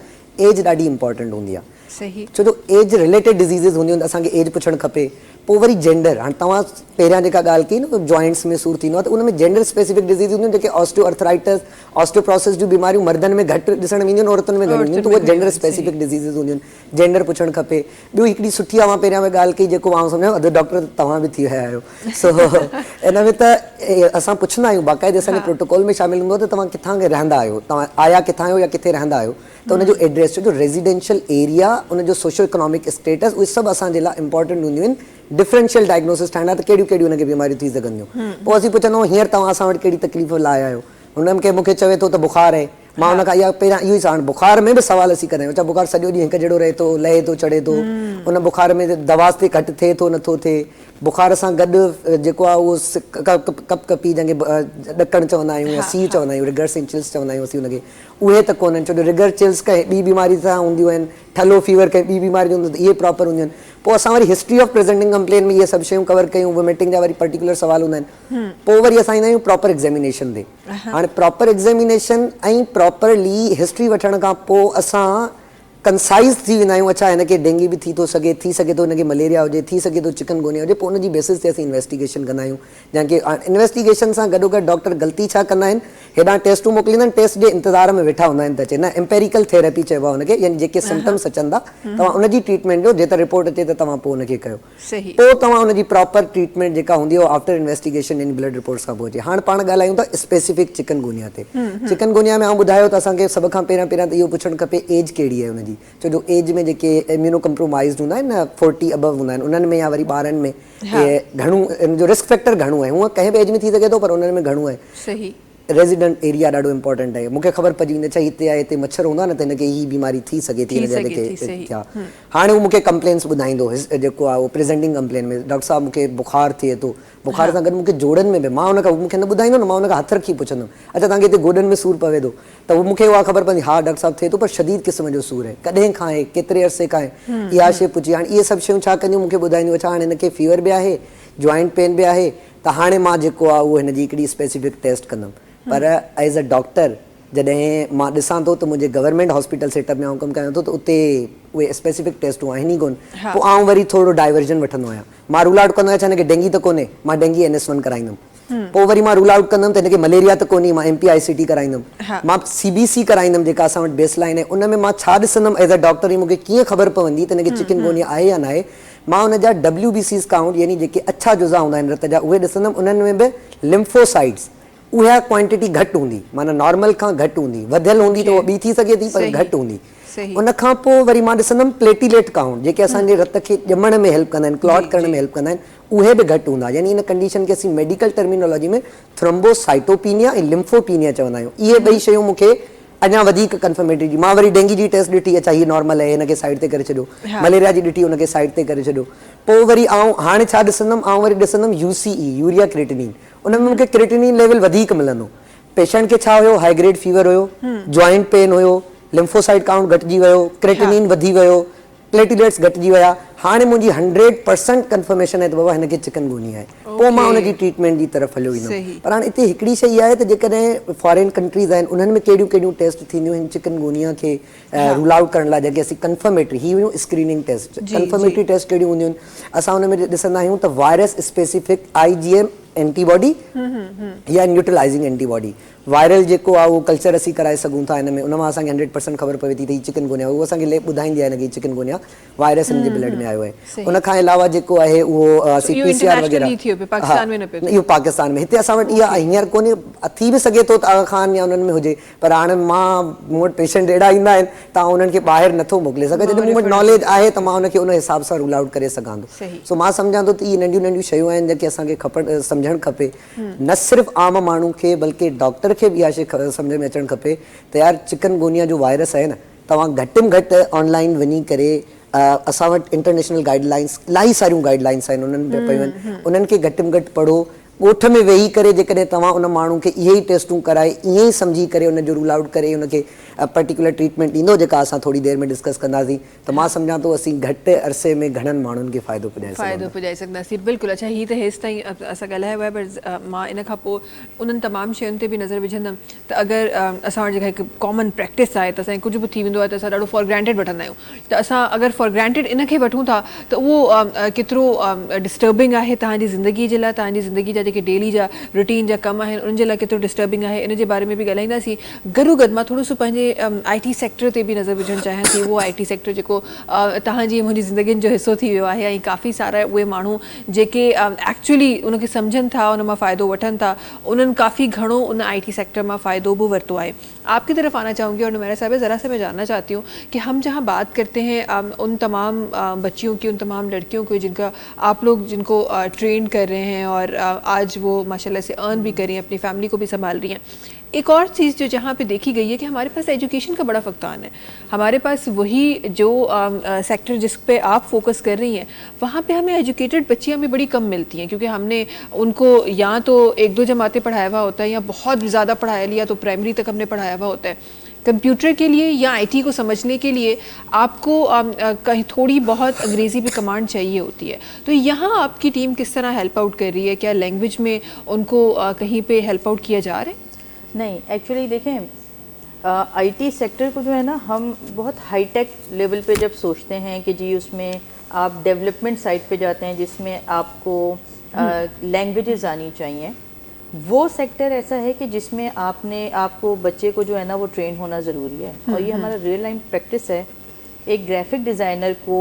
एज ॾाढी इंपॉर्टेंट हूंदी आहे। सही छो जो एज रिलेटेड डिज़ीज़िस हूंदियूं आहिनि असांखे एज पुछणु खपे पोइ वरी जेंडर हाणे तव्हां पहिरियां जेका ॻाल्हि कई न जॉइंट्स में सूर थींदो आहे त उन में जेंडर स्पेसिफिक डिज़ीज़ हूंदियूं आहिनि जेके ऑस्टियोआर्थराइटिस ऑस्टियोप्रोसिस जूं बीमारियूं मर्दनि में घटि ॾिसण में ईंदियूं आहिनि औरतुनि में घटि ईंदियूं आहिनि त उहे जेंडर स्पेसिफिक डिज़ीज़िस हूंदियूं आहिनि जेंडर पुछणु खपे ॿियो हिकिड़ी सुठी आहे मां पहिरियां में ॻाल्हि कई जेको मां सम्झो अधु डॉक्टर तव्हां बि थी विया आहियो सो इन में त असां पुछंदा आहियूं बाक़ाइदे असांजे प्रोटोकॉल में शामिल हूंदो आहे त तव्हां किथां रहंदा आहियो तव्हां आया किथां आहियो या किथे रहंदा आहियो त उनजो एड्रेस छो जो रेज़िडेंशियल एरिया उनजो सोशो इकोनॉमिक स्टेटस उहे सभु असांजे लाइ इंपॉर्टेंट हूंदियूं आहिनि डिफरेंशियल डायग्नोसिस ठाहिणा त कहिड़ियूं कहिड़ियूं हुनखे बीमारियूं थी सघंदियूं पोइ असीं पुछंदा आहियूं हींअर तव्हां असां वटि कहिड़ी तकलीफ़ लाइ आहियो हुननि खे मूंखे चवे थो त बुखार आहे मां हुन खां इहा पहिरियां इहो ई साण बुखार में बि सवाल असीं कंदा आहियूं छा बुखार सॼो ॾींहुं हिकु जहिड़ो रहे थो लहे थो चढ़े थो उन बुखार में दवा ते घटि थिए थो नथो थिए बुखार सां गॾु जेको आहे उहो कप कपी जंहिंखे ॾकणु चवंदा आहियूं या सी चवंदा आहियूं रिगर्स एंड चिल्स चवंदा आहियूं असीं हुनखे उहे त कोन्हनि छो जो रिगर चिल्स कंहिं ॿी बीमारी सां हूंदियूं आहिनि ठलो फीवर कंहिं ॿी बीमारी हूंदियूं त इहे प्रॉपर हूंदियूं आहिनि पोइ असां वरी हिस्ट्री ऑफ प्रेज़ेंटिंग कंप्लेन में इहे सभु शयूं कवर कयूं वोमिटिंग जा वरी पर्टिकुलर सवाल हूंदा आहिनि पोइ वरी असां ईंदा आहियूं प्रॉपर एग्ज़ामिनेशन ते हाणे प्रॉपर एग्ज़ामिनेशन ऐं प्रॉपरली हिस्ट्री वठण खां पोइ असां कंसाइज़ थी वेंदा आहियूं अच्छा हिनखे डेंगी बि थी सघे थो हिनखे मलेरिया हुजे थी सघे थो चिकनगुनिया हुजे पोइ उनजी बेसिस ते असीं इन्वेस्टिगेशन कंदा आहियूं जंहिंखे इन्वेस्टिगेशन सां गॾोगॾु डॉक्टर ग़लती छा कंदा आहिनि हेॾां टेस्टूं मोकिलींदा आहिनि टेस्ट जे इंतज़ार में वेठा हूंदा आहिनि त चए न एम्पेरिकल थेरेपी चइबो आहे हुनखे यानी जेके सिम्टम्स अचनि था तव्हां उनजी ट्रीटमेंट ॾियो जे त रिपोर्ट अचे त तव्हां पोइ उनखे कयो पोइ तव्हां उनजी प्रॉपर ट्रीटमेंट जेका हूंदी आहे after investigation in blood reports खां पोइ अचे हाणे पाण ॻाल्हायूं था स्पेसिफिक चिकनगुनिया ते चिकनगुनिया में ॿुधायो त असांखे सभ खां पहिरियां त इहो पुछणु खपे एज कहिड़ी आहे हुनजी छो जो एज में जेके इम्यूनो कम्प्रोमाइज़ हूंदा आहिनि न 40 अबव हूंदा आहिनि उन्हनि में या वरी ॿारनि में घणो इन जो रिस्क फैक्टर घणो आहे हूअं कंहिं बि एज में थी सघे थो पर उन्हनि में घणो आहे रेज़िडेंट एरिया ॾाढो इंपॉर्टेंट आहे मूंखे ख़बर पइजी वेंदी छा हिते आहे हिते मच्छर हूंदो आहे न त हिनखे हीअ बीमारी थी सघे थी हाणे उहो मूंखे कंप्लेन्स ॿुधाईंदो जेको आहे उहो प्रेज़ेंटिंग कंप्लेन में डॉक्टर साहिबु मूंखे बुखार थिए थो बुखार सां गॾु मूंखे जोड़नि में बि मां हुनखां मूंखे न ॿुधाईंदो न मां हुनखां हथ रखी पुछंदुमि अच्छा तव्हांखे हिते गोॾनि में सूरु पवे थो त उहो मूंखे उहा ख़बर पवंदी हा डॉक्टर साहिबु थिए थो पर शदीद क़िस्म जो सूरु आहे कॾहिं खां आहे केतिरे अरसे खां आहे इहा शइ पुछी हाणे इहे सभु शयूं छा कंदियूं मूंखे ॿुधाईंदियूं अच्छा हाणे हिनखे फीवर बि आहे जॉइंट पेन बि आहे त हाणे मां जेको आहे उहो हिनजी हिकिड़ी स्पेसिफिक टेस्ट कंदुमि पर एज़ अ डॉक्टर जॾहिं मां ॾिसां थो त मुंहिंजे गवर्नमेंट हॉस्पिटल सेटअप में आउं कमु कयां थो त उते उहे स्पेसिफिक टेस्टूं आहिनि ई कोन पोइ आउं वरी थोरो डाइवर्जन वठंदो आहियां मां रूल आउट कंदो आहियां छा हिनखे डेंगी त कोन्हे मां डेंगी NS1 कराईंदुमि पोइ वरी मां रूल आउट कंदुमि त हिनखे मलेरिया त कोन्हे मां MPICT कराईंदुमि मां CBC कराईंदुमि जेका असां वटि बेसलाइन आहे उन में मां छा ॾिसंदुमि एज़ अ डॉक्टर ई मूंखे कीअं ख़बर पवंदी त हिनखे चिकनगुनिया आहे या न आहे मां हुनजा WBCs काउंट यानी जेके अछा जुज़ा हूंदा आहिनि रत जा उहे ॾिसंदुमि उन्हनि में बि लिम्फोसाइट्स उहा क्वांटिटी घटि हूंदी माना नॉर्मल खां घटि हूंदी वधियल हूंदी त उहा ॿी थी सघे थी पर घटि हूंदी उन खां पोइ वरी मां ॾिसंदुमि प्लेटिलेट काउंट जेके असांजे रत खे ॼमण में हेल्प कंदा आहिनि क्लॉट करण में हेल्प कंदा आहिनि उहे बि घटि हूंदा यानी इन कंडीशन खे असीं मेडिकल टर्मिनोलॉजी में थ्रोम्बोसाइटोपिनिया ऐं लिम्फोपिनिया चवंदा आहियूं इहे ॿई शयूं मूंखे अञा वधीक कंफर्मेटरी जी मां वरी डेंगी जी टेस्ट ॾिठी अच्छा हीअ नॉर्मल आहे हिनखे साइड ते करे छॾियो मलेरिया जी ॾिठी हुनखे साइड ते करे छॾियो पोइ वरी आउं हाणे छा ॾिसंदुमि आउं वरी ॾिसंदुमि UCE यूरिया क्रिएटिनिन उन में मूंखे क्रिएटिनिन लेवल वधीक मिलंदो पेशेंट खे छा हुयो हाई ग्रेड फीवर हुयो जॉइंट पेन हुयो लिम्फोसाइट काउंट घटिजी वियो क्रिएटिनिन वधी वियो प्लेटिलेट्स घटिजी विया हाणे मुंहिंजी 100% कंफर्मेशन आहे त बाबा हिनखे चिकनगुनिया आहे पोइ मां हुनजी ट्रीटमेंट जी तरफ़ हलियो ईंदुमि पर हाणे हिते हिकिड़ी शइ आहे त जेकॾहिं फॉरेन कंट्रीज़ आहिनि उन्हनि में कहिड़ियूं कहिड़ियूं टेस्ट थींदियूं आहिनि चिकनगुनिया खे रूल आउट करण लाइ जेके असीं कंफर्मेटरी ही हुयूं स्क्रीनिंग टेस्ट कंफर्मेटरी टेस्ट कहिड़ियूं हूंदियूं आहिनि असां हुन में ॾिसंदा आहियूं त वायरस स्पेसिफिक IgM एंटीबॉडी या न्यूट्रलाइज़िंग एंटीबॉडी वायरल जेको आहे उहो कल्चर असीं कराए सघूं था हिन में उन मां असांखे 100% ख़बर पवे थी त हीअ चिकनगुनिया उहो असांखे लेब ॿुधाईंदी आहे हिनखे चिकनगुनिया वायरस हिन जे ब्लड में आयो आहे उन खां अलावा जेको आहे उहो असीं PCR वग़ैरह इहो पाकिस्तान में हिते असां वटि इहा हींअर कोन्हे थी बि सघे थो त आगा खान या उन्हनि में हुजे पर हाणे मां मूं वटि पेशेंट अहिड़ा ईंदा आहिनि तव्हां उन्हनि खे ॿाहिरि नथो मोकिले सघे जॾहिं मूं वटि नॉलेज आहे त मां उनखे उन हिसाब सां रूल आउट करे सघां थो सो मां सम्झां थो त इहे नंढियूं नंढियूं शयूं आहिनि जेके असांखे खपनि सम्झणु खपे न सिर्फ़ु आम माण्हू खे बल्कि डॉक्टर खे बि इहा शइ सम्झ में अचणु खपे त यार चिकनगुनिया जो वायरस आहे न तव्हां घटि में घटि ऑनलाइन वञी करे असां वटि इंटरनेशनल गाइडलाइंस इलाही सारियूं गाइडलाइंस आहिनि उन्हनि में पियूं आहिनि उन्हनि खे घटि में घटि पढ़ो ॻोठ में वेही करे जेकॾहिं तव्हां उन माण्हू खे इहे ई टेस्टूं कराए ईअं ई सम्झी करे उनजो रूल आउट करे उनखे पर्टिकुलर ट्रीटमेंट ईंदो जेका असां थोड़ी देर में डिस्कस कंदासीं त मां सम्झां थो असीं घटि अरसे में घणनि माण्हुनि खे फ़ाइदो पुॼाए सघंदासीं। बिल्कुलु। अच्छा, हीअ त हेसि ताईं असां ॻाल्हायो आहे, पर मां इन खां पोइ उन्हनि तमामु शयुनि ते बि नज़र विझंदमि त अगरि असां वटि जेका हिकु कॉमन प्रैक्टिस आहे त असांखे कुझु बि थी वेंदो आहे त असां ॾाढो फॉर ग्रांटेड वठंदा आहियूं, त असां अगरि फॉर ग्रांटेड इन खे वठूं था त उहो केतिरो डिस्टर्बिंग आहे तव्हांजी ज़िंदगी जे लाइ, तव्हांजी ज़िंदगी जा जेके डेली जा रूटीन जा कम आहिनि उन्हनि जे लाइ केतिरो डिस्टर्बिंग आहे, इन जे बारे में बि ॻाल्हाईंदासीं। गॾोगॾु मां थोरो सो पंहिंजे IT सेक्टर ते बि नज़र विझणु चाहियां थी। उहो IT सेक्टर जेको तव्हांजी मुंहिंजी ज़िंदगियुनि जो हिसो थी वियो आहे, ऐं काफ़ी सारा उहे माण्हू जेके एक्चुअली उनखे सम्झनि था, उन मां फ़ाइदो वठनि था, उन्हनि काफ़ी घणो उन IT सेक्टर में फ़ायदो भी वरतो है। आपकी तरफ आना चाहूँगी और नुमैरा साहब ज़रा से मैं जानना चाहती हूँ कि हम जहाँ बात करते हैं उन तमाम बच्चियों की, उन तमाम लड़कियों को जिनका आप लोग जिनको ट्रेन कर रहे हैं और आज वो माशाल्लाह से अर्न भी कर रही हैं, अपनी फैमिली को भी संभाल रही हैं, एक और चीज़ जो जहाँ पे देखी गई है कि हमारे पास एजुकेशन का बड़ा फकदान है। हमारे पास वही जो सेक्टर जिस पे आप फोकस कर रही हैं वहाँ पे हमें एजुकेटेड बच्चियाँ भी बड़ी कम मिलती हैं, क्योंकि हमने उनको या तो 1-2 जमातें पढ़ाया हुआ होता है या बहुत ज़्यादा पढ़ाया लिया तो प्राइमरी तक हमने पढ़ाया हुआ होता है। कंप्यूटर के लिए या IT को समझने के लिए आपको कहीं थोड़ी बहुत अंग्रेज़ी पे कमांड चाहिए होती है, तो यहाँ आपकी टीम किस तरह हेल्प आउट कर रही है? क्या लैंग्वेज में उनको कहीं पे हेल्प आउट किया जा रहा है? नहीं, एक्चुअली देखें IT सेक्टर को जो है ना हम बहुत हाईटेक लेवल पे जब सोचते हैं कि जी उसमें आप डेवलपमेंट साइड पे जाते हैं जिसमें आपको लैंग्वेजेस आनी चाहिए, वो सेक्टर ऐसा है कि जिसमें आपको बच्चे को जो है ना वो ट्रेन होना ज़रूरी है। और ये हमारा रियल लाइफ प्रैक्टिस है। एक ग्राफिक डिज़ाइनर को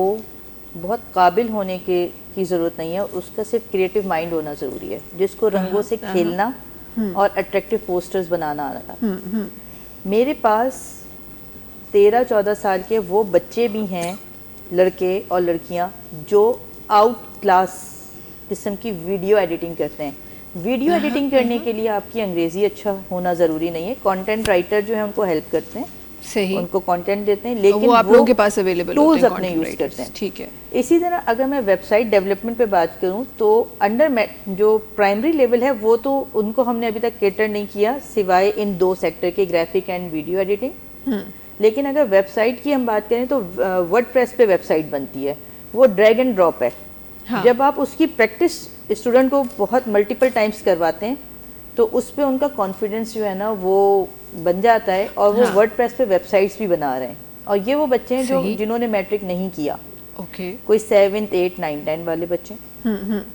बहुत काबिल होने की ज़रूरत नहीं है, उसका सिर्फ क्रिएटिव माइंड होना ज़रूरी है, जिसको रंगों से खेलना और अट्रैक्टिव पोस्टर्स बनाना आना। मेरे पास 13-14 साल के वो बच्चे भी हैं, लड़के और लड़कियां, जो आउट क्लास किस्म की वीडियो एडिटिंग करते हैं। वीडियो एडिटिंग करने के लिए आपकी अंग्रेज़ी अच्छा होना ज़रूरी नहीं है। कंटेंट राइटर जो है उनको हेल्प करते हैं, सही, उनको कंटेंट देते हैं, लेकिन वो आप लोगों के पास अवेलेबल टूल्स अपने यूज़ करते हैं। ठीक है। इसी तरह अगर मैं वेबसाइट डेवलपमेंट पे बात करूं तो अंडर जो प्राइमरी लेवल है वो तो उनको हमने अभी तक केटर नहीं किया, सिवाय इन 2 सेक्टर के, ग्राफिक एंड वीडियो एडिटिंग। लेकिन अगर वेबसाइट की हम बात करें तो वर्डप्रेस पे वेबसाइट बनती है, वो ड्रैग एंड ड्रॉप है। हाँ। जब आप उसकी प्रैक्टिस स्टूडेंट को बहुत मल्टीपल टाइम्स करवाते हैं तो उस पर उनका कॉन्फिडेंस जो है ना वो बन जाता है, और वो वर्डप्रेस पे वेबसाइट्स भी बना रहे हैं। और ये वो बच्चे हैं जो जिन्होंने मैट्रिक नहीं किया, कोई 7th 8th 9th 10th वाले बच्चे,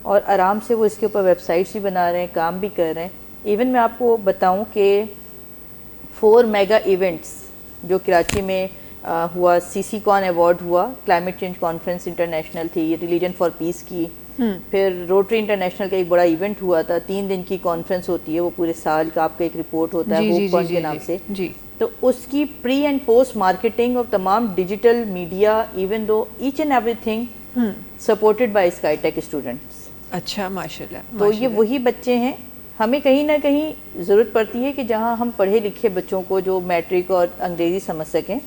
और आराम से वो इसके ऊपर वेबसाइट्स भी बना रहे हैं, काम भी कर रहे हैं। इवन मैं आपको बताऊं कि 4 मेगा इवेंट्स जो कराची में हुआ, CCCon अवार्ड हुआ, क्लाइमेट चेंज कॉन्फ्रेंस इंटरनेशनल थी, रिलीजन फॉर पीस की, फिर रोटरी इंटरनेशनल का एक बड़ा इवेंट हुआ था, 3 दिन की कॉन्फ्रेंस होती है, वो पूरे साल का आपका एक रिपोर्ट होता है होपकॉन के नाम से। तो उसकी प्री एंड पोस्ट मार्केटिंग और तमाम digital media, even though each and everything supported by Skytech students. अच्छा, माशाल्लाह। तो ये वही बच्चे हैं, हमें कहीं ना कहीं ज़रूरत पड़ती है कि जहाँ हम पढ़े लिखे बच्चों को जो मैट्रिक और अंग्रेज़ी समझ सकें,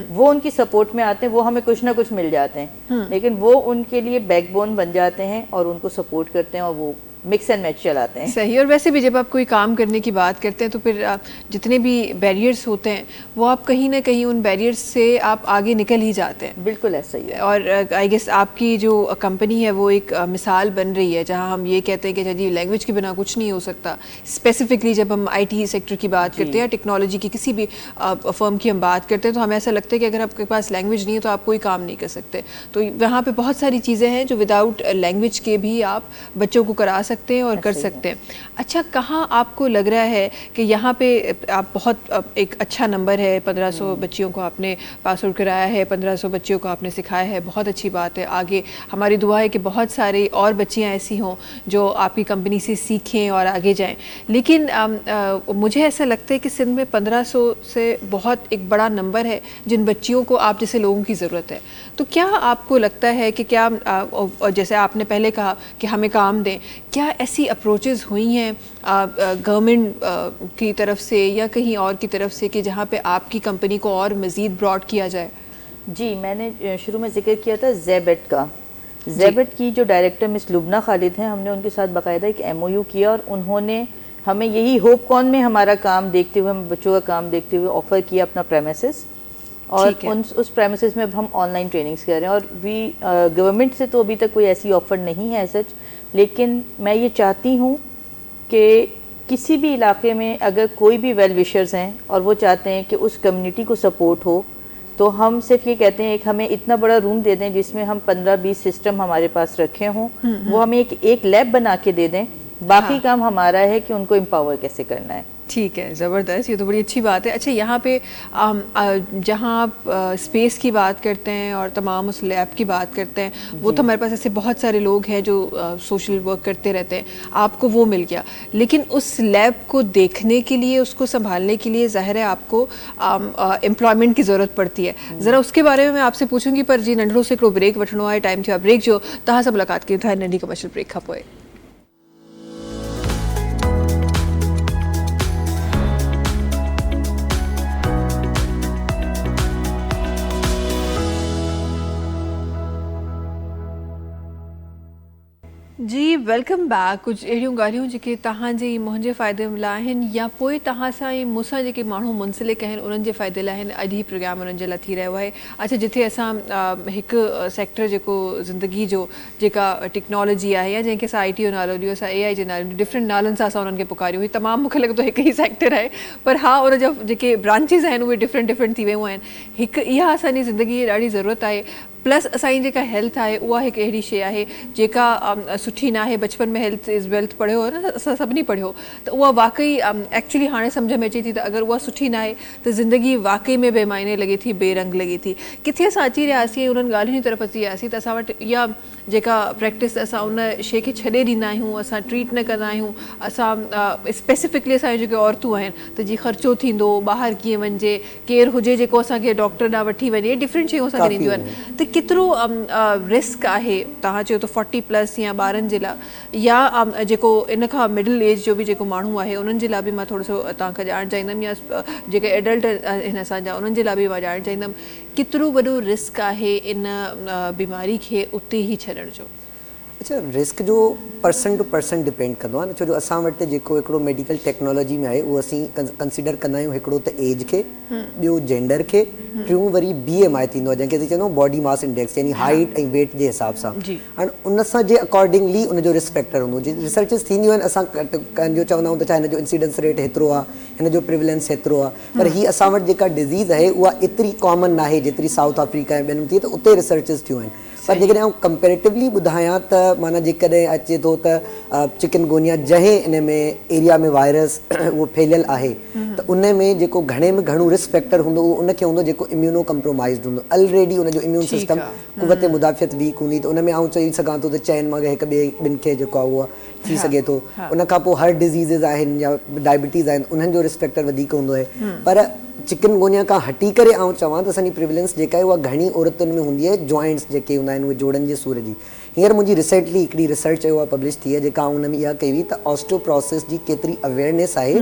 वो उनकी सपोर्ट में आते हैं, वो हमें कुछ ना कुछ मिल जाते हैं, लेकिन वो उनके लिए बैकबोन बन जाते हैं और उनको सपोर्ट करते हैं और वो मिक्स एंड मैच चलाते हैं। सही। और वैसे भी जब आप कोई काम करने की बात करते हैं तो फिर जितने भी बैरियर्स होते हैं वो आप कहीं ना कहीं उन बैरियर्स से आप आगे निकल ही जाते हैं। बिल्कुल ऐसा ही है। और आई गेस आपकी जो कंपनी है वो एक मिसाल बन रही है जहां हम ये कहते हैं कि जी लैंग्वेज के बिना कुछ नहीं हो सकता। स्पेसिफिकली जब हम IT सेक्टर की बात करते हैं, टेक्नोलॉजी की किसी भी फर्म की हम बात करते हैं, तो हमें ऐसा लगता है कि अगर आपके पास लैंग्वेज नहीं है तो आप कोई काम नहीं कर सकते। तो वहाँ पर बहुत सारी चीज़ें हैं जो विदाउट लैंग्वेज के भी आप बच्चों को करा सकते हैं और कर सकते हैं। अच्छा, कहाँ आपको लग रहा है कि यहाँ पे आप बहुत एक अच्छा नंबर है, 1500 बच्चियों को आपने पास आउट कराया है, 1500 बच्चियों को आपने सिखाया है, बहुत अच्छी बात है। आगे हमारी दुआ है कि बहुत सारी और बच्चियाँ ऐसी हों जो आपकी कंपनी से सीखें और आगे जाएं। लेकिन मुझे ऐसा लगता है कि सिंध में 1500 से बहुत एक बड़ा नंबर है जिन बच्चियों को आप जैसे लोगों की ज़रूरत है। तो क्या आपको लगता है कि क्या जैसे आपने पहले कहा कि हमें काम दें, क्या ऐसी अप्रोचेस हुई हैं गवर्नमेंट की तरफ से या कहीं और की तरफ से कि जहाँ पे आपकी कंपनी को और मज़ीद ब्रॉड किया जाए? जी, मैंने शुरू में जिक्र किया था ज़ेबेट का। ज़ेबेट की जो डायरेक्टर मिस लुबना खालिद हैं, हमने उनके साथ बाकायदा एक MOU किया और उन्होंने हमें यही होप कॉन में हमारा काम देखते हुए, हम बच्चों का काम देखते हुए ऑफ़र किया अपना प्रेमिसेस, और ठीक है। उस प्रेमिसेस में अब हम ऑनलाइन ट्रेनिंग्स कर रहे हैं। और गवर्नमेंट से तो अभी तक कोई ऐसी ऑफ़र नहीं है सच, लेकिन मैं ये चाहती हूँ कि किसी भी इलाके में अगर कोई भी वेल विशर्स हैं और वो चाहते हैं कि उस कम्युनिटी को सपोर्ट हो, तो हम सिर्फ ये कहते हैं कि हमें इतना बड़ा रूम दे दें जिसमें हम 15-20 सिस्टम हमारे पास रखे हों, वो हमें एक लैब बना के दे दें, बाकी काम हमारा है कि उनको एम्पावर कैसे करना है। ठीक है, ज़बरदस्त, ये तो बड़ी अच्छी बात है। अच्छा, यहाँ पे जहाँ आप स्पेस की बात करते हैं और तमाम उस लैब की बात करते हैं, वो तो हमारे पास ऐसे बहुत सारे लोग हैं जो सोशल वर्क करते रहते हैं, आपको वो मिल गया, लेकिन उस लैब को देखने के लिए, उसको संभालने के लिए ज़ाहिर है आपको एम्प्लॉयमेंट की ज़रूरत पड़ती है। ज़रा उसके बारे में मैं आपसे पूछूंगी, पर जी नंढड़ो से हिकिड़ो ब्रेक वठणो आहे, टाइम थियो आहे ब्रेक जो, तव्हां सां मुलाक़ात कयूं था नंढी कमर्शियल ब्रेक खां पोइ। जी वेलकम बैक। कुछ अहिड़ियूं ॻाल्हियूं जेके तव्हांजे मुंहिंजे फ़ाइदे लाइ आहिनि या पोइ तव्हां सां ऐं मूंसां जेके माण्हू मुंसलिक आहिनि उन्हनि जे फ़ाइदे लाइ आहिनि, अॼु ही प्रोग्राम उन्हनि जे लाइ थी रहियो आहे। अच्छा, जिथे असां हिकु सेक्टर जेको ज़िंदगी जो जेका टेक्नोलॉजी आहे या जंहिंखे असां IT जो नालो ॾियो, असां AI जे नाले डिफरेंट नालनि सां असां उन्हनि खे पुकारियो, ही तमामु मूंखे लॻे थो हिकु ई सेक्टर आहे, पर हा उन जा जेके ब्रांचिस आहिनि उहे डिफरेंट थी वियूं आहिनि। हिकु इहा असांजी ज़िंदगी जी ॾाढी ज़रूरत आहे, प्लस असांजी जेका हेल्थ आहे उहा हिकु अहिड़ी शइ आहे जेका सुठी न आहे। बचपन में हेल्थ इज़ वेल्थ पढ़ियो हो न, असां सभिनी पढ़ियो, त उहा वाकई एक्चुअली हाणे सम्झ में अचे थी त अगरि उहा सुठी न आहे त ज़िंदगी वाकई में बेमायने लॻे थी, बेरंग लॻे थी। किथे असां अची रहियासीं, उन्हनि ॻाल्हियुनि जी तरफ़ अची रहियासीं त असां वटि इहा जेका प्रैक्टिस असां उन शइ खे छॾे ॾींदा आहियूं, असां ट्रीट न कंदा आहियूं, असां स्पेसिफिकली असांजी जेके औरतूं आहिनि त जी ख़र्चो थींदो, ॿाहिरि कीअं वञिजे, केरु हुजे जेको असांखे डॉक्टर ॾांहुं वठी वञे, डिफरेंट शयूं असांखे ॾींदियूं आहिनि। त केतिरो रिस्क आहे, तव्हां चयो त 40+ या ॿारनि जे लाइ, या जेको इन खां मिडिल एज जो बि जेको माण्हू आहे उन्हनि जे लाइ बि मां थोरो सो तव्हांखां ॼाणणु चाहींदमि, या जेके एडल्ट आहिनि असांजा उन्हनि जे लाइ बि मां ॼाणणु चाहींदमि, केतिरो वॾो रिस्क आहे इन बीमारी खे उते ई छॾण जो? अच्छा, रिस्क जो पर्सन टू पर्सन डिपेंड कंदो आहे न, छो जो असां वटि जेको हिकिड़ो मेडिकल टेक्नोलॉजी में आहे उहो असीं कंसिडर कंदा आहियूं, हिकिड़ो त एज खे, ॿियो जेंडर खे, टियों वरी BMI थींदो आहे जंहिंखे असीं चवंदा आहियूं बॉडी मास इंडेक्स, यानी हाइट ऐं वेट जे हिसाब सां। हाणे उन सां जे अकॉर्डिंगली उनजो रिस्क फैक्टर हूंदो, जीअं रिसर्चिस थींदियूं आहिनि, असां कंहिंजो चवंदा आहियूं त छा हिन जो इंसिडेंस रेट हेतिरो आहे, हिन जो प्रिविलेंस हेतिरो आहे, पर ही असां वटि जेका डिज़ीज़ आहे उहा एतिरी कॉमन न आहे जेतिरी साउथ अफ्रीका ऐं ॿियनि में थी, त उते रिसर्चिस थियूं आहिनि। पर जेकॾहिं आउं कंपेरेटिवली ॿुधायां त माना जेकॾहिं अचे थो त चिकनगोनिया जंहिं इन में एरिया में वायरस उहो फैलियल आहे, त उन में जेको घणे में घणो रिस्क फैक्टर हूंदो उहो उनखे हूंदो जेको इम्यूनो कम्प्रोमाइज़ड हूंदो, ऑलरेडी उनजो इम्यून सिस्टम क़ुवत मुदाफ़ियत वीक हूंदी, त उन में आउं चई सघां थो त चइनि मां हिकु ॿिनि खे जेको आहे उहा थी सघे थो। उन खां पोइ हर डिज़ीज़िस आहिनि या डायबिटीज़ आहिनि, उन्हनि जो रिस्क फैक्टर वधीक हूंदो आहे। पर चिकनगोनिया खां हटी करे आउं चवां त असांजी प्रिविलेंस जेका आहे उहा घणी औरतुनि में हूंदी आहे, जॉइंट्स जेके हूंदा आहिनि उहे जोड़नि जे सूर जी। हींअर मुंहिंजी रिसेंटली हिकिड़ी रिसर्च उहा पब्लिश थी आहे जेका हुन में इहा कई हुई त ऑस्टियोप्रोसिस जी केतिरी अवेयरनेस आहे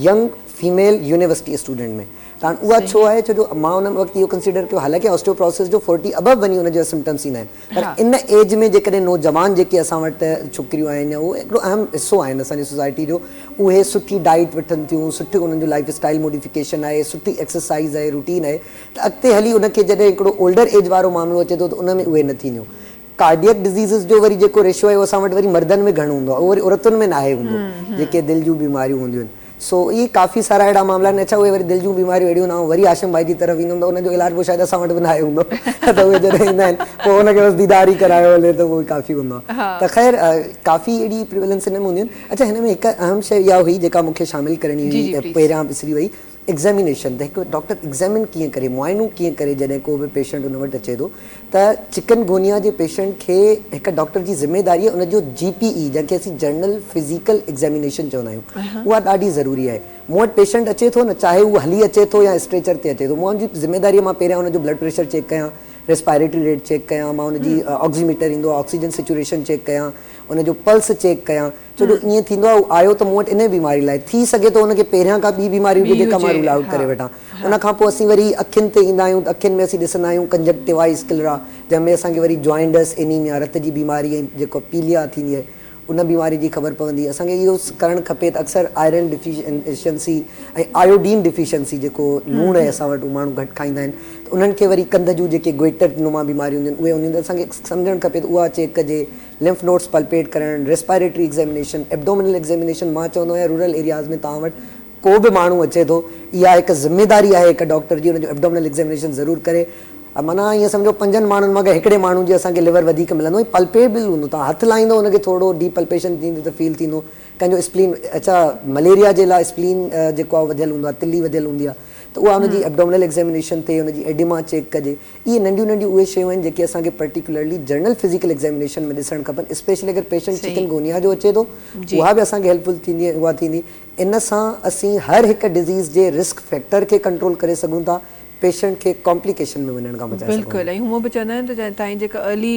यंग फीमेल यूनिवर्सिटी स्टूडेंट में। त हाणे उहा छो आहे, छो जो मां उन वक़्तु इहो कंसिडर कयो, हालांकि ऑस्टियोप्रोसिस जो 40 अबव वञी उनजा सिम्टम्स ईंदा आहिनि, पर इन एज में जेकॾहिं नौजवान जेके असां वटि छोकिरियूं आहिनि या उहे हिकिड़ो अहम हिसो आहिनि असांजी सोसाइटी जो, उहे सुठी डाइट वठनि थियूं, सुठी उन्हनि जो लाइफ स्टाइल मॉडिफिकेशन आहे, सुठी एक्सरसाइज़ आहे, रूटीन आहे, त अॻिते हली उनखे जॾहिं हिकिड़ो ओल्डर एज वारो मामिलो अचे थो त उन में उहे न थींदियूं। कार्डियक डिज़ीज़िस जो वरी जेको रेशो आहे उहो असां वटि वरी मर्दनि में घणो हूंदो आहे, उहो वरी औरतुनि में नाहे हूंदो, जेके दिलि जूं बीमारियूं हूंदियूं आहिनि। सो इहे काफ़ी सारा अहिड़ा मामला आहिनि। अच्छा, उहे वरी दिलि जूं बीमारियूं अहिड़ियूं न, वरी आशिम भाई जी तरफ़ ईंदुमि त उनजो इलाज पोइ शायदि असां वटि बि नाहे हूंदो, त उहे जॾहिं ईंदा आहिनि पोइ हुनखे बसि दीदार ई करायो हले त उहो काफ़ी हूंदो आहे। त ख़ैर काफ़ी अहिड़ी प्रिविलेंस हिन में हूंदियूं आहिनि। अच्छा, हिन में हिकु अहम शइ इहा हुई जेका मूंखे शामिलु करणी हुई, पहिरियां विसरी वई, एग्ज़ामिनेशन। त हिकु डॉक्टर एग्ज़ामिन कीअं करे, मुआइनो कीअं करे जॾहिं को बि पेशेंट उन वटि अचे थो, त चिकनगोनिया जे पेशेंट खे हिकु डॉक्टर जी ज़िम्मेदारी आहे उनजो GPE जंहिंखे असीं जर्नल फिज़िकल एग्ज़ामिनेशन चवंदा आहियूं, उहा ॾाढी ज़रूरी आहे। मूं वटि पेशेंट अचे थो न, चाहे उहो हली अचे थो या स्ट्रेचर ते अचे थो, मुंहिंजी ज़िम्मेदारी मां पहिरियां उनजो ब्लड प्रेशर चेक कयां, रेस्पायरेटरी रेट चेक कयां, मां उनजी ऑक्सीमीटर ईंदो आहे, ऑक्सीजन सिचुएशन चेक कयां, उनजो पल्स चेक कयां, छो जो ईअं थींदो आहे आयो त मूं वटि इन बीमारी लाइ, थी सघे थो उनखे पहिरियां खां ॿी बीमारी हुजे जेका मां रूल आउट करे वठां। उन खां पोइ असीं वरी अखियुनि ते ईंदा आहियूं, त अखियुनि में असीं ॾिसंदा आहियूं कंजक्टिवाइटिस स्क्लेरा, जंहिंमें असांखे वरी जॉइंटस एनीमिया, रत जी बीमारी, जेको पीलिया थींदी आहे उन बीमारी जी ख़बर पवंदी। असांखे इहो करणु खपे त अक्सर आयरन डिफिशियंसी ऐं आयोडीन डिफिशियंसी जेको लूणु आहे असां वटि माण्हू घटि खाईंदा आहिनि, त उन्हनि खे वरी कंध जूं जेके गोइटर नुमा बीमारियूं हूंदियूं आहिनि उहे हूंदियूं आहिनि, असांखे सम्झणु खपे त उहा चेक कजे। लिम्फ नोड्स पल्पेट करणु, रेस्पायरेटरी एग्ज़ामिनेशन, एब्डोमिनल एग्ज़ामिनेशन। मां चवंदो आहियां रूरल एरियाज़ में तव्हां वटि को बि माण्हू अचे थो, इहा हिकु ज़िमेदारी आहे हिकु डॉक्टर जी, हुनजो एब्डोमिनल एग्ज़ामिनेशन ज़रूरु करे। माना ईअं सम्झो 5 माण्हुनि मां हिकिड़े माण्हू जी असांखे लिवर वधीक मिलंदो, पल्पेबल हूंदो, तव्हां हथु लाहींदो हुनखे थोरो डीप पल्पेशन थींदी त फील थींदो। कंहिंजो स्प्लीन, अच्छा मलेरिया जे लाइ स्प्लीन जेको आहे वधियलु हूंदो आहे, तिली वधियलु हूंदी आहे, त उहा हुनजी एब्डोमिनल एग्ज़ामिनेशन थिए, हुनजी एडिमा चेक कजे। इहे नंढियूं नंढियूं उहे शयूं आहिनि जेके असांखे पर्टिकुलरली जनरल फिज़िकल एग्ज़ामिनेशन में ॾिसणु खपनि। स्पेशली अगरि पेशेंट चिकनगुनिया जो अचे थो, उहा बि असांखे हेल्पफुल थींदी, उहा थींदी। इन सां असीं हर हिकु डिज़ीज़ जे रिस्क फैक्टर खे कंट्रोल करे सघूं था, पेशेंट खे कॉम्प्लिकेशन में वञण खां बचाए सघूं। बिल्कुलु, ऐं हूअं बि चवंदा आहिनि त तव्हांजी जेका अर्ली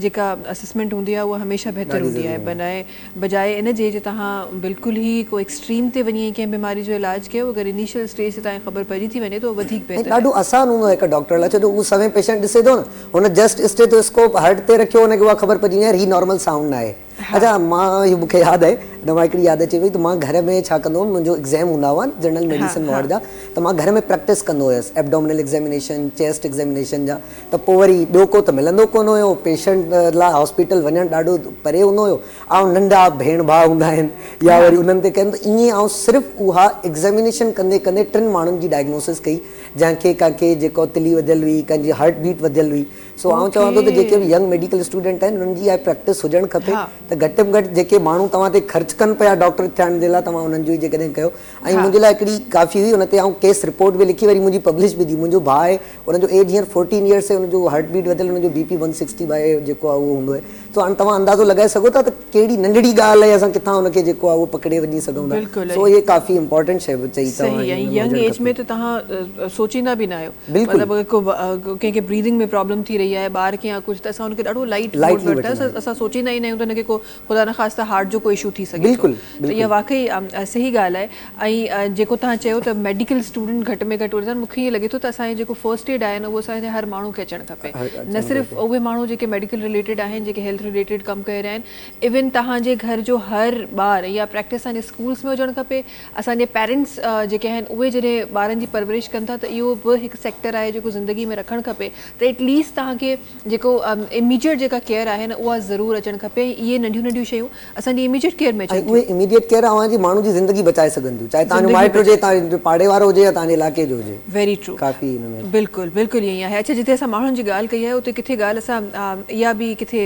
जेका असेसमेंट हूंदी आहे उहा हमेशह बहितर हूंदी आहे, बजाए इन जे तव्हां बिल्कुलु ई को एक्सट्रीम ते वञी कंहिं बीमारी जो इलाजु कयो, अगरि इनिशियल स्टेज ते तव्हांखे ख़बर पइजी थी वञे त उहो वधीक बहितर। ॾाढो आसानु हूंदो आहे हिकु डॉक्टर लाइ, छो जो उहो सवें पेशेंट ॾिसे थो न, हुन जस्ट स्टेथोस्कोप हर्ट ते रखियो, हुनखे उहा ख़बर पइजी वञे ही नॉर्मल साउंड आहे। अच्छा, मां इहो मूंखे यादि आहे, त मां हिकिड़ी यादि अचे वई त मां घर में छा कंदो हुउमि, मुंहिंजो एग्ज़ाम हूंदा हुआ जनरल मेडिसिन वार्ड जा, त मां घर में प्रैक्टिस कंदो हुयुसि एब्डोमिनल एग्ज़ामिनेशन, चेस्ट एग्ज़ामिनेशन जा। त पोइ वरी ॿियो को त मिलंदो कोन हुयो, पेशेंट लाइ हॉस्पिटल वञणु ॾाढो परे हूंदो हुयो, ऐं नंढा भेण भाउ हूंदा आहिनि या वरी उन्हनि ते कनि, त ईअं ऐं सिर्फ़ु उहा एग्ज़ामिनेशन कंदे कंदे 3 माण्हुनि जी डायग्नोसिस कई, जंहिंखे कंहिंखे जेको तिली वधियलु हुई, कंहिंजी हार्ट बीट वधियलु हुई। सो आउं चवां थो त जेके बि यंग मेडिकल स्टूडेंट आहिनि उन्हनि जी इहा प्रैक्टिस हुजणु खपे, त घटि में घटि जेके माण्हू तव्हां ते ख़र्चु कनि पिया डॉक्टर थियण जे लाइ, तव्हां उन्हनि जो ई जेकॾहिं कयो। ऐं मुंहिंजे लाइ हिकिड़ी काफ़ी हुई, हुन ते आउं केस रिपोर्ट बि लिखी, वरी मुंहिंजी पब्लिश बि थी। मुंहिंजो भाउ आहे, हुनजो एज हींअर 14 इयर्स आहे, हुनजो हार्ट बीट वधियलु, हुनजो BP 160 जेको आहे उहो हूंदो आहे। सो हाणे तव्हां अंदाज़ो लॻाए सघो था त कहिड़ी नंढड़ी ॻाल्हि आहे, असां किथां हुनखे जेको आहे उहो पकिड़े वञी सघूं था। सो इहे काफ़ी इंपॉर्टेंट शइ चई तव्हां। यंग एज में त तव्हां सोचींदा बि न आहियो, मतिलबु कंहिंखे ब्रीदिंग में प्रॉब्लम थी रही आहे, ॿार खे या कुझु, त असां हुनखे ॾाढो लाइट वठंदा आहियूं, असां सोचींदा ई न आहियूं त हुनखे को ख़ुदा न ख़ास्ता हार्ट जो को इशू थी सघे। बिल्कुलु, इहा वाकई सही ॻाल्हि आहे। ऐं जेको तव्हां चयो त मेडिकल स्टूडेंट घटि में घटि वठंदा, मूंखे ईअं लॻे थो त असांजो जेको फर्स्ट एड आहे न उहो असांजे हर माण्हू खे अचणु खपे, न सिर्फ़ु उहे माण्हू जेके मेडिकल रिलेटेड आहिनि, जेके हेल्थ रिलेटेड कमु करे रहिया आहिनि, इवन तव्हांजे घर जो हर ॿार, इहा प्रैक्टिस असांजे स्कूल्स में हुजणु खपे। असांजे पेरेंट्स जेके आहिनि उहे जॾहिं ॿारनि जी परवरिश कनि था, त इहो बि हिकु सेक्टर आहे जेको ज़िंदगी में रखणु खपे, त एटलीस्ट तव्हांखे जेको इमीडिएट जेका केयर आहे न उहा ज़रूरु अचणु खपे। इहे नंढियूं नंढियूं शयूं असांजी इमीडिएट केयर में उहे इमीडिएट केयर अवांजी माण्हू जी ज़िंदगी बचाए सघनि थियूं, चाहे तव्हांजो माइट हुजे, तव्हांजो पाड़े वारो हुजे या तव्हांजे इलाइक़े जो हुजे। वेरी ट्रू, काफ़ी हिन में बिल्कुलु बिल्कुलु ईअं आहे। अच्छा, जिते असां माण्हुनि जी ॻाल्हि कई आहे उते किथे ॻाल्हि असां इहा बि किथे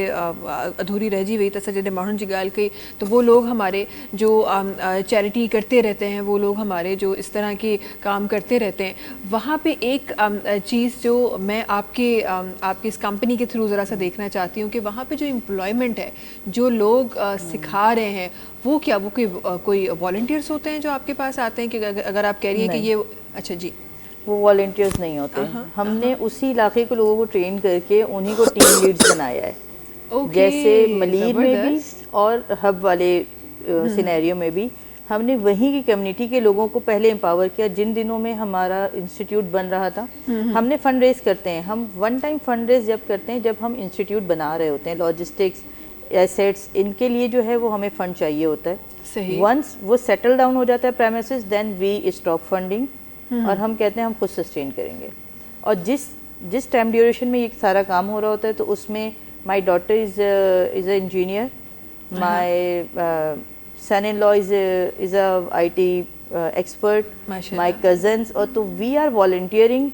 अधूरी रहिजी वई, त असां जॾहिं माण्हुनि जी ॻाल्हि कई तो वो लोग हमारे जो चैरिटी करते रहते हैं, वो लोग हमारे जो इस तरह के काम करते रहते हैं, वहाँ पे एक चीज़ जो मैं आपकी इस कंपनी के थ्रू ज़रा सा देखना चाहती हूँ कि वहाँ पे जो एम्प्लॉयमेंट है, जो लोग सिखा रहे हैं, वो क्या वो कोई वॉलंटियर्स होते हैं जो आपके पास आते हैं कि अगर आप कह रही हैं कि ये, अच्छा जी, वो वॉलंटियर्स नहीं होते। हमने उसी इलाके के लोगों को ट्रेन करके उन्हीं को टीम लीड्स बनाया है। जैसे मलीर में भी और हब वाले सिनेरियो में भी हमने वहीं की कम्युनिटी के लोगों को पहले एम्पावर किया। जिन दिनों में हमारा इंस्टीट्यूट बन रहा था, हमने फंड रेज करते हैं, हम वन टाइम फंड रेज जब करते हैं जब हम इंस्टीट्यूट बना रहे होते हैं, लॉजिस्टिक्स, एसेट्स, इनके लिए जो है वो हमें फंड चाहिए होता है। वंस वो सेटल डाउन हो जाता है प्रेमिसेस, देन वी स्टॉप फंडिंग और हम कहते हैं हम खुद सस्टेन करेंगे। और जिस टाइम ड्यूरेशन में ये सारा काम हो रहा होता है, तो उसमें my daughter is a engineer, my son-in-law is a IT expert, my cousins, और तो we are volunteering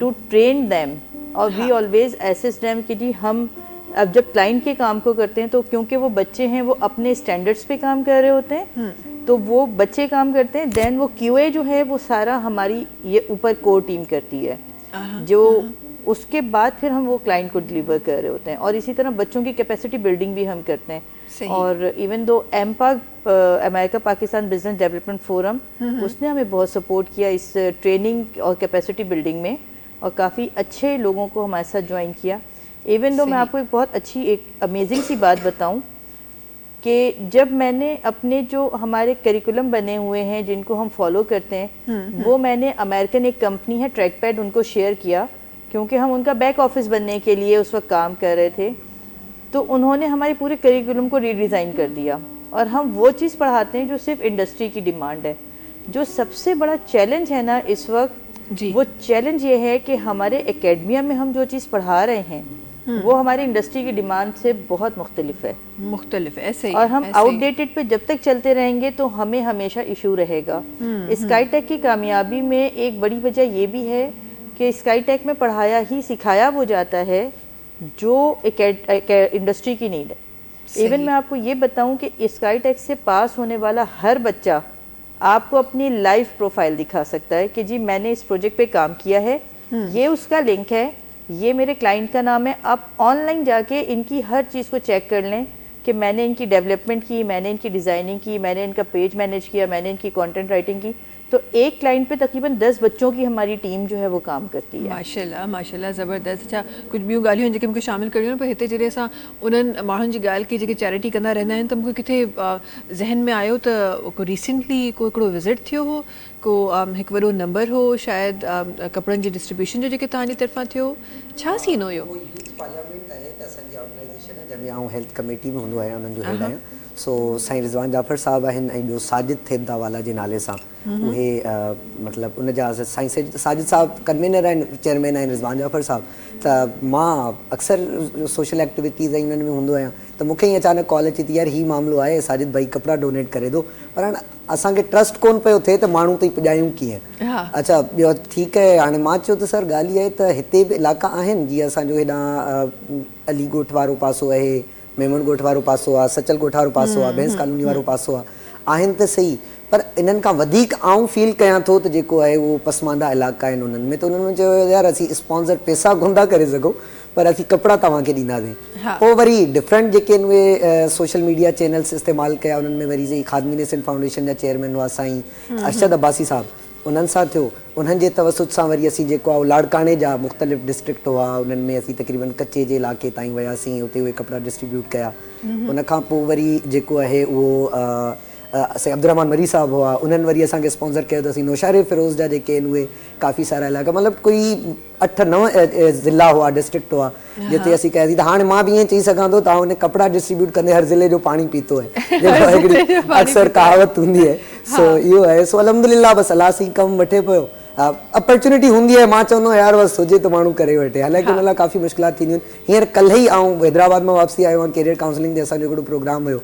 to train them, और we always assist them कि जी हम अब जब क्लाइंट के काम को करते हैं तो क्योंकि वो बच्चे हैं, वो अपने स्टैंडर्ड्स पे काम कर रहे होते हैं, तो वो बच्चे काम करते हैं, देन वो QA जो है वो सारा हमारी ये ऊपर कोर टीम करती है, जो उसके बाद फिर हम वो क्लाइंट को डिलीवर कर रहे होते हैं। और इसी तरह बच्चों की कैपेसिटी बिल्डिंग भी हम करते हैं। और इवन दो एमपाग America Pakistan business development forum, उसने हमें बहुत सपोर्ट किया इस ट्रेनिंग और कैपेसिटी बिल्डिंग में, और काफ़ी अच्छे लोगों को हमारे साथ ज्वाइन किया। इवन दो मैं आपको एक बहुत अच्छी एक अमेजिंग सी बात बताऊं कि जब मैंने अपने जो हमारे करिकुलम बने हुए हैं जिनको हम फॉलो करते हैं, वो मैंने अमेरिकन एक कंपनी है ट्रैकपैड, उनको शेयर किया, क्योंकि हम उनका बैक ऑफिस बनने के लिए उस वक्त काम कर रहे थे। تو انہوں نے ہمارے پورے کریکولم کو ری ڈیزائن کر دیا اور ہم وہ چیز پڑھاتے ہیں جو صرف انڈسٹری کی ڈیمانڈ ہے. جو سب سے بڑا چیلنج ہے نا اس وقت جی وہ چیلنج یہ ہے کہ ہمارے اکیڈمیا میں ہم جو چیز پڑھا رہے ہیں وہ ہماری انڈسٹری کی ڈیمانڈ سے بہت مختلف ہے. مختلف ایسے ہی. اور ہم آؤٹ ڈیٹڈ پہ جب تک چلتے رہیں گے تو ہمیں ہمیشہ ایشو رہے گا. اسکائی ٹیک کی کامیابی میں ایک بڑی وجہ یہ بھی ہے کہ اسکائی ٹیک میں پڑھایا ہی سکھایا وہ جاتا ہے جو انڈسٹری کی نیڈ ہے. ایون میں آپ کو یہ بتاؤں کہ اسکائی ٹیک سے پاس ہونے والا ہر بچہ آپ کو اپنی لائف پروفائل دکھا سکتا ہے کہ جی میں نے اس پروجیکٹ پہ کام کیا ہے, یہ اس کا لنک ہے, یہ میرے کلائنٹ کا نام ہے. آپ آن لائن جا کے ان کی ہر چیز کو چیک کر لیں کہ میں نے ان کی ڈیولپمنٹ کی, میں نے ان کی ڈیزائننگ کی, میں نے ان کا پیج مینیج کیا, میں نے ان کی کانٹینٹ رائٹنگ کی. تو ایک کلائنٹ پہ تقریباً 10 بچوں کی ہماری ٹیم جو ہے وہ کام کرتی ہے. ماشاءاللہ ماشاءاللہ زبردست. اچھا کچھ بیوں ګالیوں जेके मूंखे शामिल करियूं पर हिते जॾहिं असां उन्हनि माण्हुनि जी ॻाल्हि की जेके चैरिटी कंदा रहंदा आहिनि त मूंखे किथे ज़हन में आयो त को रिसेंटली को हिकिड़ो विज़िट थियो हो, को हिकु वॾो नंबर हो शायदि कपिड़नि जी डिस्ट्रीब्यूशन जो जेके तव्हांजी तरफ़ां थियो, छा सीन हुयो? पार्लियामेंट आहे त असांजी ऑर्गेनाइज़ेशन आहे जंहिंमें आउं हेल्थ कमेटी में हूंदो आहियां, उन्हनि जो हेड आहियां. सो साईं रिज़वान जाफ़र साहिबु आहिनि ऐं ॿियो साजिद थेबदावाला जे नाले सां उहे मतिलबु उन जा साईं साजिद साहिबु कन्वीनर आहिनि, चेयरमैन आहिनि रिज़वान जाफ़र साहिबु. त मां अक्सर सोशल एक्टिविटीज़ ऐं उन्हनि में हूंदो आहियां त मूंखे ईअं अचानक कॉल अची थी यार हीउ मामिलो आहे साजिद भाई कपिड़ा डोनेट करे थो, पर हाणे असांखे ट्रस्ट कोन पियो थिए त माण्हू ताईं पुॼायूं कीअं. अच्छा ॿियो ठीकु आहे. हाणे मां चयो त सर ॻाल्हि इहा आहे त हिते बि इलाइक़ा आहिनि जीअं असांजो हेॾां अली ॻोठ वारो पासो आहे, मेमन ॻोठ वारो पासो आहे, सचल ॻोठ वारो पासो आहे, भैंस कॉलोनी वारो पासो आहे, आहिनि त सही पर इन्हनि खां वधीक आउं फील कयां थो त जेको आहे उहो पसमांदा इलाइक़ा आहिनि उन्हनि में. त उन्हनि में चयो यार असीं स्पॉन्सर पैसा कोन था करे सघूं पर असीं कपिड़ा तव्हांखे ॾींदासीं. पोइ वरी डिफरेंट जेके आहिनि उहे सोशल मीडिया चैनल्स इस्तेमालु कया. उन्हनि में वरी खादमी नेसन फाउंडेशन जा चेयरमैन हुआ साईं अरशद अब्बासी साहिबु, उन्हनि सां थियो. उन्हनि जे तवसुद सां वरी असीं जेको आहे लाड़काणे जा मुख़्तलिफ़ डिस्ट्रिक्ट हुआ उन्हनि में असीं तक़रीबन कच्चे जे इलाइक़े ताईं वियासीं, हुते उहे कपिड़ा डिस्ट्रीब्यूट कया. उन खां पोइ वरी जेको आहे उहो असां अब्दुर्रहमान मरी साहिबु हुआ, उन्हनि वरी असांखे स्पॉन्सर कयो त असीं नौशारे फिरोज़ जा जेके आहिनि उहे काफ़ी सारा इलाइक़ा मतिलबु कोई 8-9 ज़िला हुआ, डिस्ट्रिक्ट हुआ जिते असीं कयासीं. त हाणे मां बि ईअं चई सघां थो तव्हां हुन कपिड़ा डिस्ट्रीब्यूट कंदे हर ज़िले जो पाणी पीतो आहे जेको हिकिड़ी अक्सर कहावत हूंदी आहे. सो इहो आहे. सो अलहमदुलिल्लाह बसि अलाह सां कमु वठे पियो. अपॉर्चुनिटी हूंदी आहे, मां चवंदो आहियां यार बसि हुजे त माण्हू करे वठे. हालांकि हुन लाइ काफ़ी मुश्किलात थींदियूं आहिनि. हींअर कल्ह ई आऊं हैदराबाद मां वापसी आयो आहियां, कैरियर काउंसलिंग ते असांजो हिकिड़ो प्रोग्राम हुयो,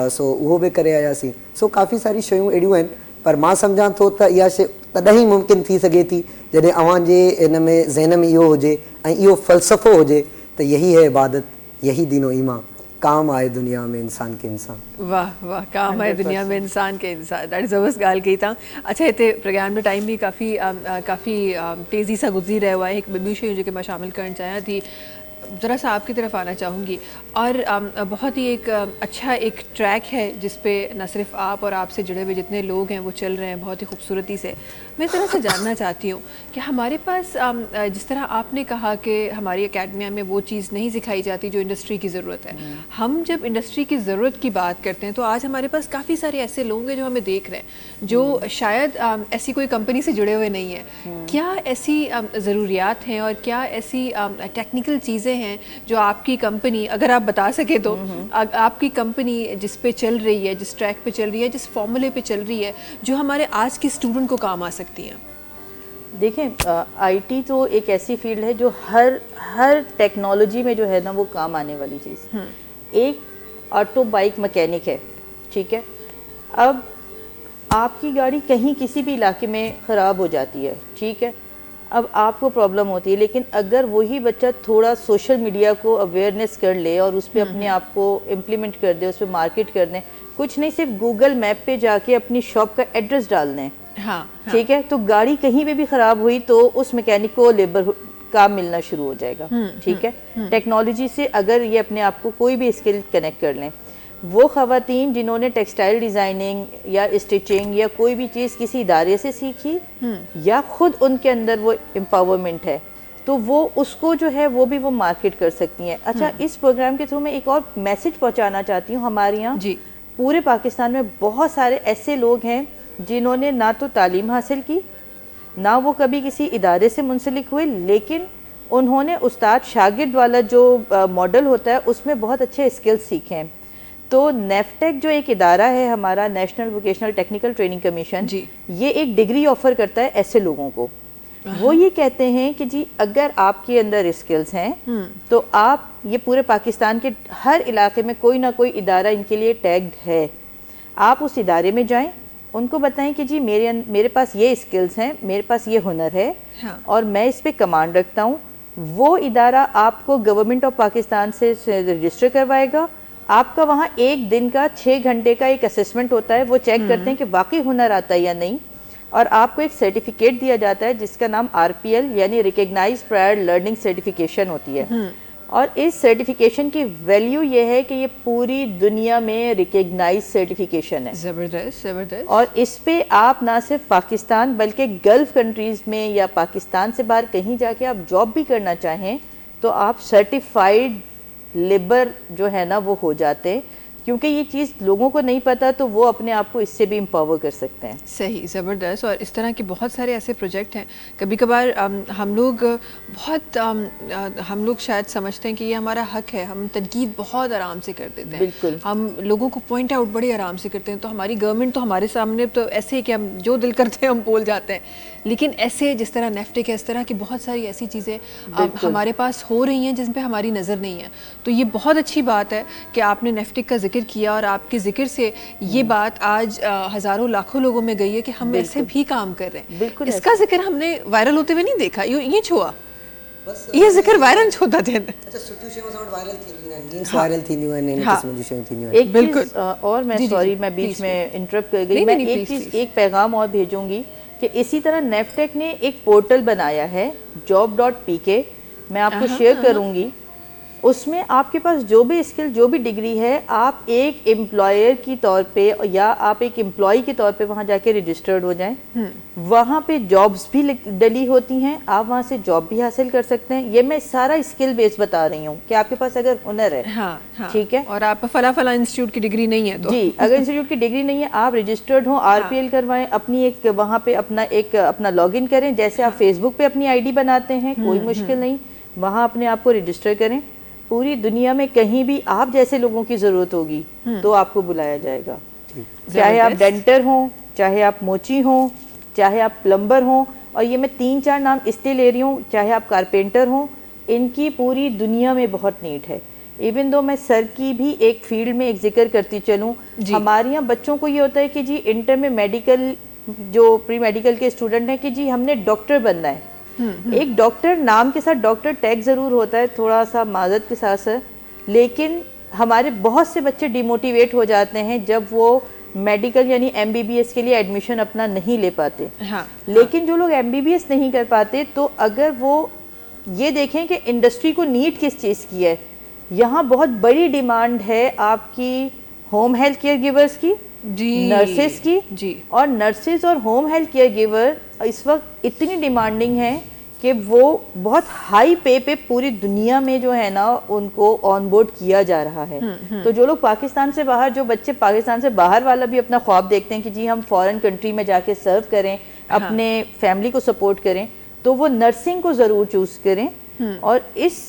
सो उहो बि करे आयासीं. सो काफ़ी सारी शयूं अहिड़ियूं आहिनि पर मां सम्झां थो त इहा शइ तॾहिं ई मुमकिन थी सघे थी जॾहिं अव्हांजे इन में ज़हन में इहो हुजे ऐं इहो फ़लसफ़ो हुजे त यही है इबादत, यही दीनो ईमान, काम आए दुनिया में इंसान के इंसान. वाह वाह, काम आहे दुनिया में इंसान के इंसान. ॾाढी ज़बरदस्त ॻाल्हि कई तव्हां. अच्छा हिते प्रोग्राम में टाइम बि काफ़ी तेज़ी सां गुज़री रहियो आहे. हिकु ॿियूं शयूं जेके मां शामिल करणु चाहियां थी, ज़रा सा आपकी तरफ आना चाहूँगी. और बहुत ही एक अच्छा एक ट्रैक है जिस पे न सिर्फ आप और आपसे जुड़े हुए जितने लोग हैं वो चल रहे हैं बहुत ही खूबसूरती से. मैं इस तरह से जानना चाहती हूँ कि हमारे पास जिस तरह आपने कहा कि हमारी एकेडमिया में वो चीज़ नहीं सिखाई जाती जो इंडस्ट्री की ज़रूरत है. हम जब इंडस्ट्री की ज़रूरत की बात करते हैं तो आज हमारे पास काफ़ी सारे ऐसे लोग हैं जो हमें देख रहे हैं जो शायद ऐसी कोई कंपनी से जुड़े हुए नहीं हैं. क्या ऐसी ज़रूरियात हैं और क्या ऐसी टेक्निकल चीज़ें हैं जो आपकी कंपनी, अगर आप बता सके तो, आपकी कंपनी जिस पे चल रही है, जिस ट्रैक पे चल रही है, जिस फॉर्मूले पे चल रही है, जो हमारे आज के स्टूडेंट को काम आ सकती हैं? देखें आईटी तो एक ऐसी फील्ड है जो हर टेक्नोलॉजी में जो है ना वो काम आने वाली चीज़. एक ऑटो बाइक मैकेनिक है, ठीक है, अब आपकी गाड़ी कहीं किसी भी इलाके में ख़राब हो जाती है, ठीक है, अब आपको प्रॉब्लम होती है, लेकिन अगर वही बच्चा थोड़ा सोशल मीडिया को अवेयरनेस कर ले और उस पर अपने आप को इम्प्लीमेंट कर दे, उस पर मार्केट कर दें, कुछ नहीं सिर्फ गूगल मैप पे जाके अपनी शॉप का एड्रेस डाल दें, ठीक है, तो गाड़ी कहीं पे भी ख़राब हुई तो उस मैकेनिक को लेबर काम मिलना शुरू हो जाएगा. ठीक है, टेक्नोलॉजी से अगर ये अपने आप को कोई भी स्किल कनेक्ट कर लें, वो ख़वातीन जिन्होंने टेक्सटाइल डिज़ाइनिंग या स्टिचिंग या कोई भी चीज़ किसी इदारे से सीखी या ख़ुद उनके अंदर वो एम्पावरमेंट है तो वो उसको जो है वो भी वो मार्केट कर सकती हैं. अच्छा, इस प्रोग्राम के थ्रू मैं एक और मैसेज पहुंचाना चाहती हूँ. हमारे यहाँ पूरे पाकिस्तान में बहुत सारे ऐसे लोग हैं जिन्होंने ना तो तालीम हासिल की, ना वो कभी किसी इदारे से मुंसलिक हुए, लेकिन انہوں نے استاد شاگرد والا جو ماڈل ہوتا ہے اس میں بہت اچھے اسکلز سیکھے ہیں. تو نیفٹیک جو ایک ادارہ ہے ہمارا, national vocational technical training commission, یہ ایک ڈگری آفر کرتا ہے ایسے لوگوں کو. وہ یہ کہتے ہیں کہ جی اگر آپ کے اندر اسکلز ہیں تو آپ یہ پورے پاکستان کے ہر علاقے میں کوئی نہ کوئی ادارہ ان کے لیے ٹیگڈ ہے, آپ اس ادارے میں جائیں, ان کو بتائیں کہ جی میرے پاس یہ اسکلز ہیں, میرے پاس یہ ہنر ہے اور میں اس پہ کمانڈ رکھتا ہوں. وہ ادارہ آپ کو گورنمنٹ آف پاکستان سے رجسٹر کروائے گا. آپ کا وہاں ایک دن کا 6 گھنٹے کا ایک اسسمنٹ ہوتا ہے, وہ چیک کرتے ہیں کہ واقعی ہنر آتا ہے یا نہیں, اور آپ کو ایک سرٹیفکیٹ دیا جاتا ہے جس کا نام RPL یعنی ریکگنائز پرائر لرننگ سرٹیفکیشن ہوتی ہے. اور اس سرٹیفکیشن کی ویلیو یہ ہے کہ یہ پوری دنیا میں ریکگنائز سرٹیفکیشن ہے. زبردست زبردست. اور اس پہ آپ نہ صرف پاکستان بلکہ گلف کنٹریز میں یا پاکستان سے باہر کہیں جا کے آپ جاب بھی کرنا چاہیں تو آپ سرٹیفائیڈ لیبر جو ہے نا وہ ہو جاتے, کیونکہ یہ چیز لوگوں کو نہیں پتا تو وہ اپنے آپ کو اس سے بھی امپاور کر سکتے ہیں. صحیح, زبردست. اور اس طرح کے بہت سارے ایسے پروجیکٹ ہیں. کبھی کبھار ہم لوگ شاید سمجھتے ہیں کہ یہ ہمارا حق ہے, ہم تنقید بہت آرام سے کر دیتے ہیں. بالکل, ہم لوگوں کو پوائنٹ آؤٹ بڑے آرام سے کرتے ہیں. تو ہماری گورنمنٹ تو ہمارے سامنے تو ایسے ہی کہ ہم جو دل کرتے ہیں ہم بول جاتے ہیں. لیکن ایسے جس طرح نیفٹیک ہے, اس طرح کی بہت ساری ایسی چیزیں ہمارے پاس ہو رہی ہیں جن پہ ہماری نظر نہیں ہے. تو یہ بہت اچھی بات ہے کہ آپ نے نیفٹیک کا ذکر کیا, اور آپ کے ذکر سے یہ بات آج ہزاروں لاکھوں لوگوں میں گئی ہے کہ ہم ایسے بھی کام کر رہے ہیں. بالکل, اس کا ذکر ہم نے وائرل ہوتے ہوئے نہیں دیکھا, یہ چھوا یہ ذکر وائرل ہوتا تھا. ایک چیز اور, میں سوری میں بیچ میں انٹرپٹ کر گئی, میں ایک پیغام اور بھیجوں گی کہ اسی طرح نیفٹیک نے ایک پورٹل بنایا ہے job.pk, میں آپ کو شیئر کروں گی. اس میں آپ کے پاس جو بھی اسکل جو بھی ڈگری ہے, آپ ایک امپلائر کی طور پہ یا آپ ایک امپلائی کے طور پہ وہاں جا کے رجسٹرڈ ہو جائیں. وہاں پہ جابس بھی ڈلی ہوتی ہیں, آپ وہاں سے جاب بھی حاصل کر سکتے ہیں. یہ میں سارا اسکل بیس بتا رہی ہوں کہ آپ کے پاس اگر ہنر ہے, ٹھیک ہے, اور آپ فلاں انسٹیٹیوٹ کی ڈگری نہیں ہے تو جی, اگر انسٹیٹیوٹ کی ڈگری نہیں ہے آپ رجسٹرڈ ہوں, RPL کروائیں, اپنی ایک وہاں پہ اپنا لاگ ان کریں, جیسے آپ فیس بک پہ اپنی ID بناتے ہیں, کوئی مشکل نہیں, وہاں اپنے آپ کو رجسٹر کریں. پوری دنیا میں کہیں بھی آپ جیسے لوگوں کی ضرورت ہوگی تو آپ کو بلایا جائے گا, چاہے آپ ڈینٹر ہوں, چاہے آپ موچی ہوں, چاہے آپ پلمبر ہوں. اور یہ میں 3-4 نام اس لیے لے رہی ہوں, چاہے آپ کارپینٹر ہوں, ان کی پوری دنیا میں بہت نیڈ ہے. ایون دو میں سر کی بھی ایک فیلڈ میں ایک ذکر کرتی چلوں, ہمارے یہاں بچوں کو یہ ہوتا ہے کہ جی انٹر میں میڈیکل جو پری میڈیکل کے اسٹوڈنٹ ہیں کہ جی ہم نے ڈاکٹر بننا ہے. ایک ڈاکٹر نام کے ساتھ ڈاکٹر ٹیگ ضرور ہوتا ہے, تھوڑا سا معذرت کے ساتھ سر, لیکن ہمارے بہت سے بچے ڈیموٹیویٹ ہو جاتے ہیں جب وہ میڈیکل یعنی MBBS کے لیے ایڈمیشن اپنا نہیں لے پاتے. لیکن جو لوگ MBBS نہیں کر پاتے تو اگر وہ یہ دیکھیں کہ انڈسٹری کو نیڈ کس چیز کی ہے, یہاں بہت بڑی ڈیمانڈ ہے آپ کی ہوم ہیلتھ کیئر گیورز کی, نرسز کی, اور نرسز اور ہوم ہیلتھ کیئر گیور اس وقت اتنی ڈیمانڈنگ ہیں کہ وہ بہت ہائی پے پہ پوری دنیا میں جو ہے نا ان کو آن بورڈ کیا جا رہا ہے. تو جو لوگ پاکستان سے باہر, جو بچے پاکستان سے باہر والا بھی اپنا خواب دیکھتے ہیں کہ جی ہم فورن کنٹری میں جا کے سرو کریں, اپنے فیملی کو سپورٹ کریں, تو وہ نرسنگ کو ضرور چوز کریں. اور اس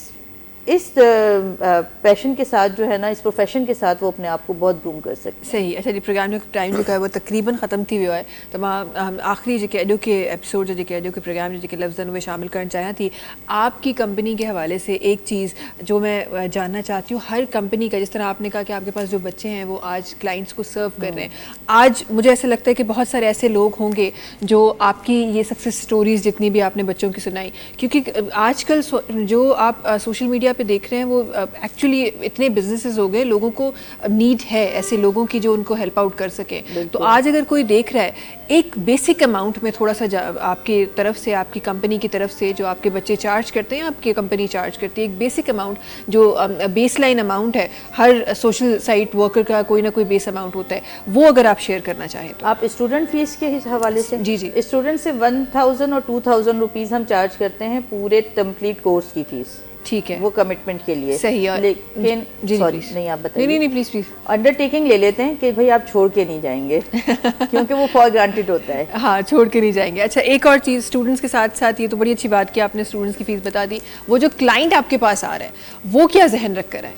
پیشن کے ساتھ جو ہے نا, اس پروفیشن کے ساتھ وہ اپنے آپ کو بہت گروم کر سکتے ہیں. صحیح. اچھا جی, پروگرام جو ٹائم جو ہے وہ تقریباً ختم تھی ویو ہے. تمام آخری جو ایڈو کے ایپیسوڈ جو ایڈو کے پروگرام جو لفظاً وہ شامل کرنا چاہیے تھی. آپ کی کمپنی کے حوالے سے ایک چیز جو میں جاننا چاہتی ہوں, ہر کمپنی کا, جس طرح آپ نے کہا کہ آپ کے پاس جو بچے ہیں وہ آج کلائنٹس کو سرو کر رہے ہیں, آج مجھے ایسا لگتا ہے کہ بہت سارے ایسے لوگ ہوں گے جو آپ کی یہ سکسیس سٹوریز جتنی بھی آپ نے بچوں کی سنائی, کیونکہ آج کل جو آپ سوشل میڈیا پہ دیکھ رہے ہیں وہ ایکچولی اتنے بزنسز ہو گئے, لوگوں کو نیڈ ہے ایسے لوگوں کی جو ان کو ہیلپ آؤٹ کر سکیں. تو آج اگر کوئی دیکھ رہا ہے, ایک بیسک اماؤنٹ میں تھوڑا سا آپ کی طرف سے, آپ کی کمپنی کی طرف سے جو آپ کے بچے چارج کرتے ہیں, آپ کی کمپنی چارج کرتی ہے, ایک بیسک اماؤنٹ جو بیس لائن اماؤنٹ ہے, ہر سوشل سائٹ ورکر کا کوئی نہ کوئی بیس اماؤنٹ ہوتا ہے, وہ اگر آپ شیئر کرنا چاہیں تو. آپ اسٹوڈنٹ فیس کے حوالے سے, جی اسٹوڈنٹ سے 1000 اور 2000 روپیز ہم چارج کرتے ہیں پورے کمپلیٹ کورس کی فیس. ٹھیک ہے. وہ کمٹمنٹ کے لیے. صحیح ہے. لیکن سوری نہیں آپ بتائیے. نہیں پلیز پلیز. انڈر ٹیکنگ لے لیتے ہیں کہ بھائی آپ چھوڑ کے نہیں جائیں گے کیونکہ وہ فار گرانٹیڈ ہوتا ہے. ہاں چھوڑ کے نہیں جائیں گے. اچھا ایک اور چیز اسٹوڈنٹس کے ساتھ ساتھ, یہ تو بڑی اچھی بات کہ آپ نے اسٹوڈنٹس کی فیس بتا دی, وہ جو کلائنٹ آپ کے پاس آ رہا ہے وہ کیا ذہن رکھ کر ہے؟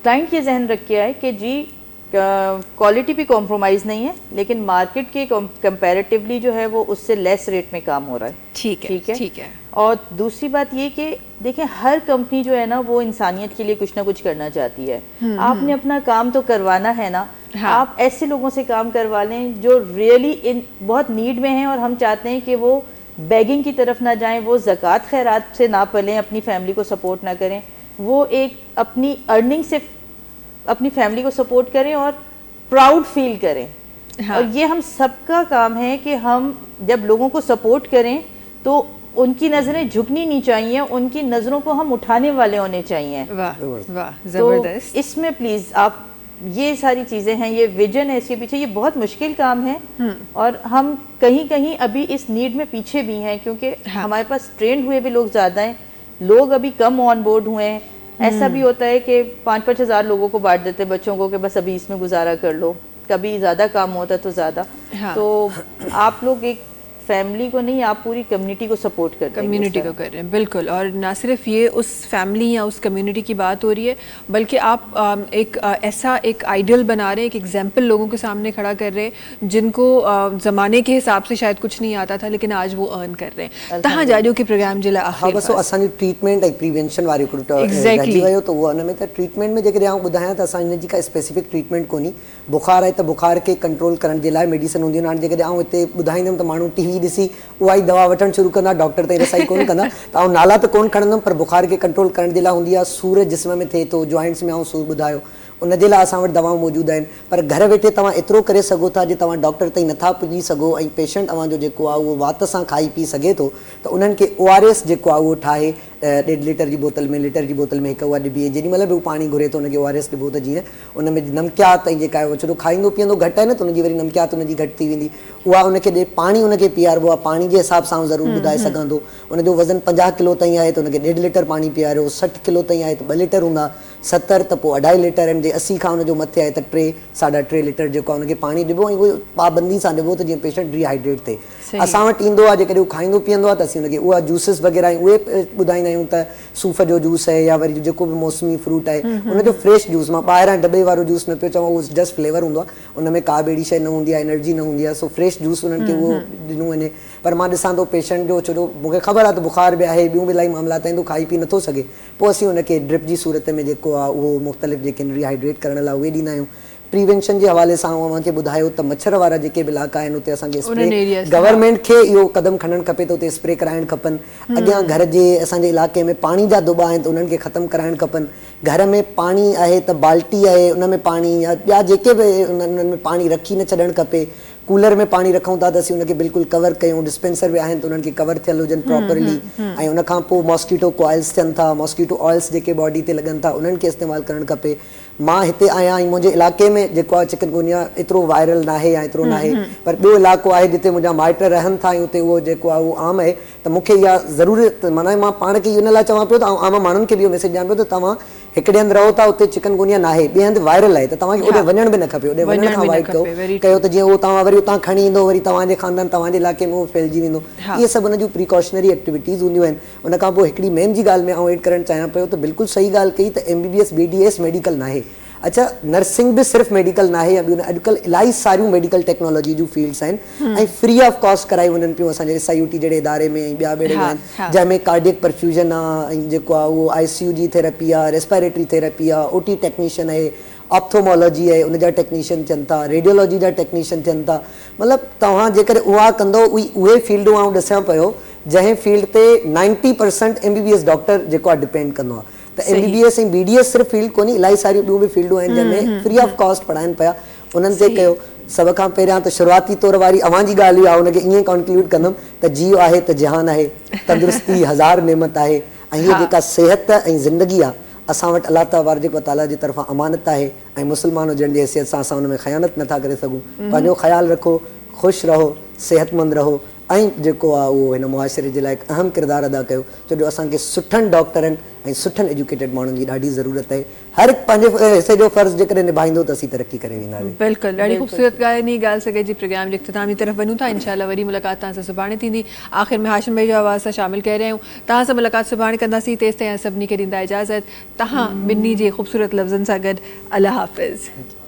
کلائنٹ یہ ذہن رکھ کے آئے کہ جی کوالٹی بھی کمپرومائز نہیں ہے, لیکن مارکیٹ کے کمپیریٹیولی جو ہے وہ اس سے لیس ریٹ میں کام ہو رہا ہے. ٹھیک ہے. اور دوسری بات یہ کہ دیکھیں ہر کمپنی جو ہے نا وہ انسانیت کے لیے کچھ نہ کچھ کرنا چاہتی ہے. آپ نے اپنا کام تو کروانا ہے نا, آپ ایسے لوگوں سے کام کروا لیں جو ریئلی بہت نیڈ میں ہیں, اور ہم چاہتے ہیں کہ وہ بیگنگ کی طرف نہ جائیں, وہ زکوٰۃ خیرات سے نہ پلیں, اپنی فیملی کو سپورٹ نہ کریں, وہ ایک اپنی ارننگ سے اپنی فیملی کو سپورٹ کریں اور پراؤڈ فیل کریں. اور یہ ہم سب کا کام ہے کہ ہم جب لوگوں کو سپورٹ کریں تو ان کی نظریں جھکنی نہیں چاہیے, ان کی نظروں کو ہم اٹھانے والے ہونے چاہیے. واہ واہ تو زبردست. اس میں پلیز آپ یہ ساری چیزیں ہیں, یہ ویژن ہے اس کے پیچھے, یہ بہت مشکل کام ہے, اور ہم کہیں کہیں ابھی اس نیڈ میں پیچھے بھی ہیں کیونکہ ہمارے پاس ٹرینڈ ہوئے بھی لوگ زیادہ ہیں, لوگ ابھی کم آن بورڈ ہوئے ہیں. ایسا بھی ہوتا ہے کہ 5-5 ہزار لوگوں کو بانٹ دیتے بچوں کو کہ بس ابھی اس میں گزارا کر لو, کبھی زیادہ کام ہوتا ہے تو زیادہ. تو آپ لوگ ایک فیملی کو نہیں, آپ پوری کمیونٹی کو سپورٹ کرتے ہیں, کمیونٹی کو کر رہے ہیں بالکل. اور نہ صرف یہ اس فیملی یا اس کمیونٹی کی بات ہو رہی ہے, بلکہ آپ ایک ایسا ایک آئیڈیل بنا رہے ہیں, ایک ایگزامپل لوگوں کے سامنے کھڑا کر رہے ہیں جن کو زمانے کے حساب سے شاید کچھ نہیں آتا تھا لیکن آج وہ ارن کر رہے ہیں. تہاں جاریو کے پروگرام جلا ہاں بس असांजी ट्रीटमेंट ऐं प्रिवेंशन वारी रहिजी वियो, त उहो हुन में त ट्रीटमेंट में जेकॾहिं आउं ॿुधायां त असां हिन जी का स्पेसिफिक ट्रीटमेंट कोन्हे. बुखार आहे त बुखार खे कंट्रोल करण जे लाइ मेडिसिन हूंदियूं आहिनि. हाणे जेकॾहिं आउं हिते ॿुधाईंदुमि त माण्हू टीवी ॾिसी उहा ई दवा वठणु शुरू कंदा, डॉक्टर ताईं रसाई कोन कंदा, त आउं नाला त कोन खणंदुमि, पर बुखार खे कंट्रोल करण जे लाइ हूंदी आहे. सूर जिस्म में थिए थो, जॉइंट्स में आउं सूर ॿुधायो, उन जे लाइ असां वटि दवाऊं मौजूदु आहिनि. पर घर वेठे तव्हां एतिरो करे सघो था जे तव्हां डॉक्टर ताईं नथा पुॼी सघो ऐं पेशेंट तव्हांजो जेको आहे उहो वात सां खाई पी सघे थो, त उन्हनि खे ORS जेको आहे उहो ठाहे 1.5 लीटर जी बोतल में, लीटर जी बोतल में हिकु उहा ॾिबी आहे. जेॾी महिल बि हू पाणी घुरे थो हुनखे ORS ॾिबो, त जीअं उन में नमकियात ऐं जेका आहे छो खाईंदो पीअंदो घटि आहे न, त उनजी वरी नमकियात उनजी घटि थी वेंदी. उहा उनखे ॾे, पाणी उनखे पीआरिबो आहे, पाणी जे हिसाब सां ज़रूरु ॿुधाए सघां थो. उनजो वज़न 50 किलो ताईं आहे त उनखे 1.5 लीटर पाणी पीआरियो, 60 किलो ताईं आहे त 2 लीटर हूंदा, 70 त पोइ 2.5 लीटर आहिनि, जे 80 खां उनजो मथे आहे त 3-3.5 लीटर जेको आहे उनखे पाणी ॾिबो, ऐं उहो पाबंदी सां ॾिबो त जीअं पेशेंट डिहाइड्रेट थिए. असां वटि ईंदो आहे जेकॾहिं उहो खाईंदो पीअंदो आहे त असीं उनखे उहा जूसिस वग़ैरह ऐं उहे ॿुधाईंदा आहियूं त सूफ़ जो जूस आहे या वरी जेको बि मौसमी फ्रूट आहे उनजो फ्रेश जूस. मां ॿाहिरां दॿे वारो जूस न पियो चवां, उहो जस्ट फ्लेवर हूंदो आहे, उन में का बि अहिड़ी शइ न हूंदी आहे, एनर्जी न हूंदी आहे. सो फ्रेश जूस उन्हनि खे उहो ॾिनो वञे. पर मां ॾिसां थो पेशेंट जो, छो जो मूंखे ख़बर आहे त बुखार बि आहे, ॿियूं बि इलाही मामलात आहिनि, खाई पी नथो सघे, पोइ असीं उनखे ड्रिप जी सूरत में जेको आहे उहो मुख़्तलिफ़ जेके रिहाइड्रेट करण लाइ उहे ॾींदा आहियूं. प्रिवेंशन जे हवाले सां अव्हांखे ॿुधायो त मच्छर वारा जेके बि इलाइक़ा आहिनि उते असांखे स्प्रे, गवर्नमेंट खे इहो क़दम खणणु खपे त उते स्प्रे कराइणु खपनि. अॻियां घर जे असांजे इलाइक़े में पाणी जा दुॿा आहिनि त उन्हनि खे ख़तमु कराइणु खपनि. घर में पाणी आहे त बाल्टी आहे, उन में पाणी या ॿिया जेके बि उन्हनि में पाणी रखी न छॾणु खपे. कूलर में पाणी रखूं था त असीं उनखे बिल्कुलु कवर कयूं, डिस्पेंसर बि आहिनि त उन्हनि खे कवर थियल हुजनि प्रॉपरली. ऐं उनखां पोइ मॉस्किटो कॉइल्स थियनि था, मॉस्किटो ऑइल्स जेके बॉडी ते लॻनि था उन्हनि खे इस्तेमालु करणु खपे. मां हिते आहियां ऐं मुंहिंजे इलाइक़े में जेको आहे चिकनगुनिया एतिरो वायरल न आहे या एतिरो न आहे, पर ॿियो इलाइक़ो आहे जिते मुंहिंजा माइट रहनि था ऐं उते उहो जेको आहे उहो आम आहे. त मूंखे इहा ज़रूरत, माना मां पाण खे इहो इन लाइ चवां पियो त आम माण्हुनि खे बि इहो मैसेज ॾियां पियो त तव्हां हिकिड़े हंधि रहो था उते चिकनगुनिया न आहे, ॿिए हंधि वायरल आहे, त तव्हांखे ओॾे वञण बि न खपे. ओॾे वञण खां अवॉइड कयो त जीअं उहो तव्हां वरी उतां खणी ईंदो, वरी तव्हांजे ख़ानदान तव्हांजे इलाइक़े में उहो फैलिजी वेंदो. इहे सभु उन जूं प्रिकॉशनरी एक्टिविटीज़ हूंदियूं आहिनि. उन खां पोइ हिकिड़ी मेन जी ॻाल्हि में आउं एड करणु चाहियां पियो त बिल्कुलु सही ॻाल्हि कई त MBBS BDS मेडिकल न आहे. अच्छा, नर्सिंग बि सिर्फ़ु मेडिकल न आहे, या ॿियूं अॼुकल्ह इलाही सारियूं मेडिकल टेक्नोलॉजी जूं फील्ड्स आहिनि ऐं फ्री ऑफ कॉस्ट कराई वञनि पियूं असांजे SIUT जहिड़े इदारे में, ऐं ॿिया बि आहिनि जंहिंमें कार्डियक परफ्यूजन आहे, ऐं जेको आहे उहो ICU जी थेरेपी आहे, रेस्पिरेटरी थेरेपी आहे, OT टेक्नीशियन आहे, ऑप्थोमोलॉजी आहे उन जा टेक्नीशियन थियनि था, रेडियोलॉजी जा टेक्नीशियन थियनि था. मतिलबु तव्हां जेकर उहा कंदो, उहे फील्डूं आउं ॾिसां पियो जंहिं फील्ड ते 90% MBBS डॉक्टर जेको आहे डिपेंड कंदो आहे. त MBBS ऐं BDS सिर्फ़ु फील्ड कोन्हे, इलाही सारियूं ॿियूं बि फील्डूं आहिनि जंहिंमें फ्री ऑफ कॉस्ट पढ़ाइनि पिया. उन्हनि ते कयो. सभ खां पहिरियां त शुरूआती तौर वारी अव्हांजी ॻाल्हि इहा आहे, उनखे ईअं कॉन्क्लूड कंदुमि त जीव आहे त जहान आहे, तंदुरुस्ती हज़ार नेमत आहे, ऐं हीअ जेका सिहत ऐं ज़िंदगी आहे असां वटि अलाह तबारक व तआला जी तरफ़ां अमानत आहे, ऐं मुस्लमान हुजण जी हैसियत सां असां हुन में ख़यानत नथा करे सघूं. पंहिंजो ख़्यालु रखो, ख़ुशि रहो, सेहतमंद रहो, ऐं जेको आहे उहो हिन मुआशिरे जे लाइ हिकु अहम किरदारु अदा कयो, छो जो असांखे सुठनि डॉक्टरनि ऐं सुठनि एजुकेटेड माण्हुनि जी ॾाढी ज़रूरत आहे। हर हिकु पंहिंजे हिसे जो फ़र्ज़ु जेकॾहिं निभाईंदो त असीं तरक़ी करे वेंदासीं। बिल्कुलु, ॾाढी ख़ूबसूरत ॻाल्हि नी ॻाल्हि सॻे जी प्रोग्राम जे इख़्तिताम जी तरफ़ वञूं था। इंशाल्लाह वरी मुलाक़ात तव्हां सां सुभाणे थींदी। आख़िर में हाशिम भाई जो आवाज़ सां शामिल करे रहिया आहियूं। तव्हां सां मुलाक़ात सुभाणे कंदासीं। तेसिताईं सभिनी खे ॾींदा इजाज़त। तव्हां ॿिन्ही जे ख़ूबसूरत लफ़्ज़नि सां गॾु अल्लाह हाफ़िज़।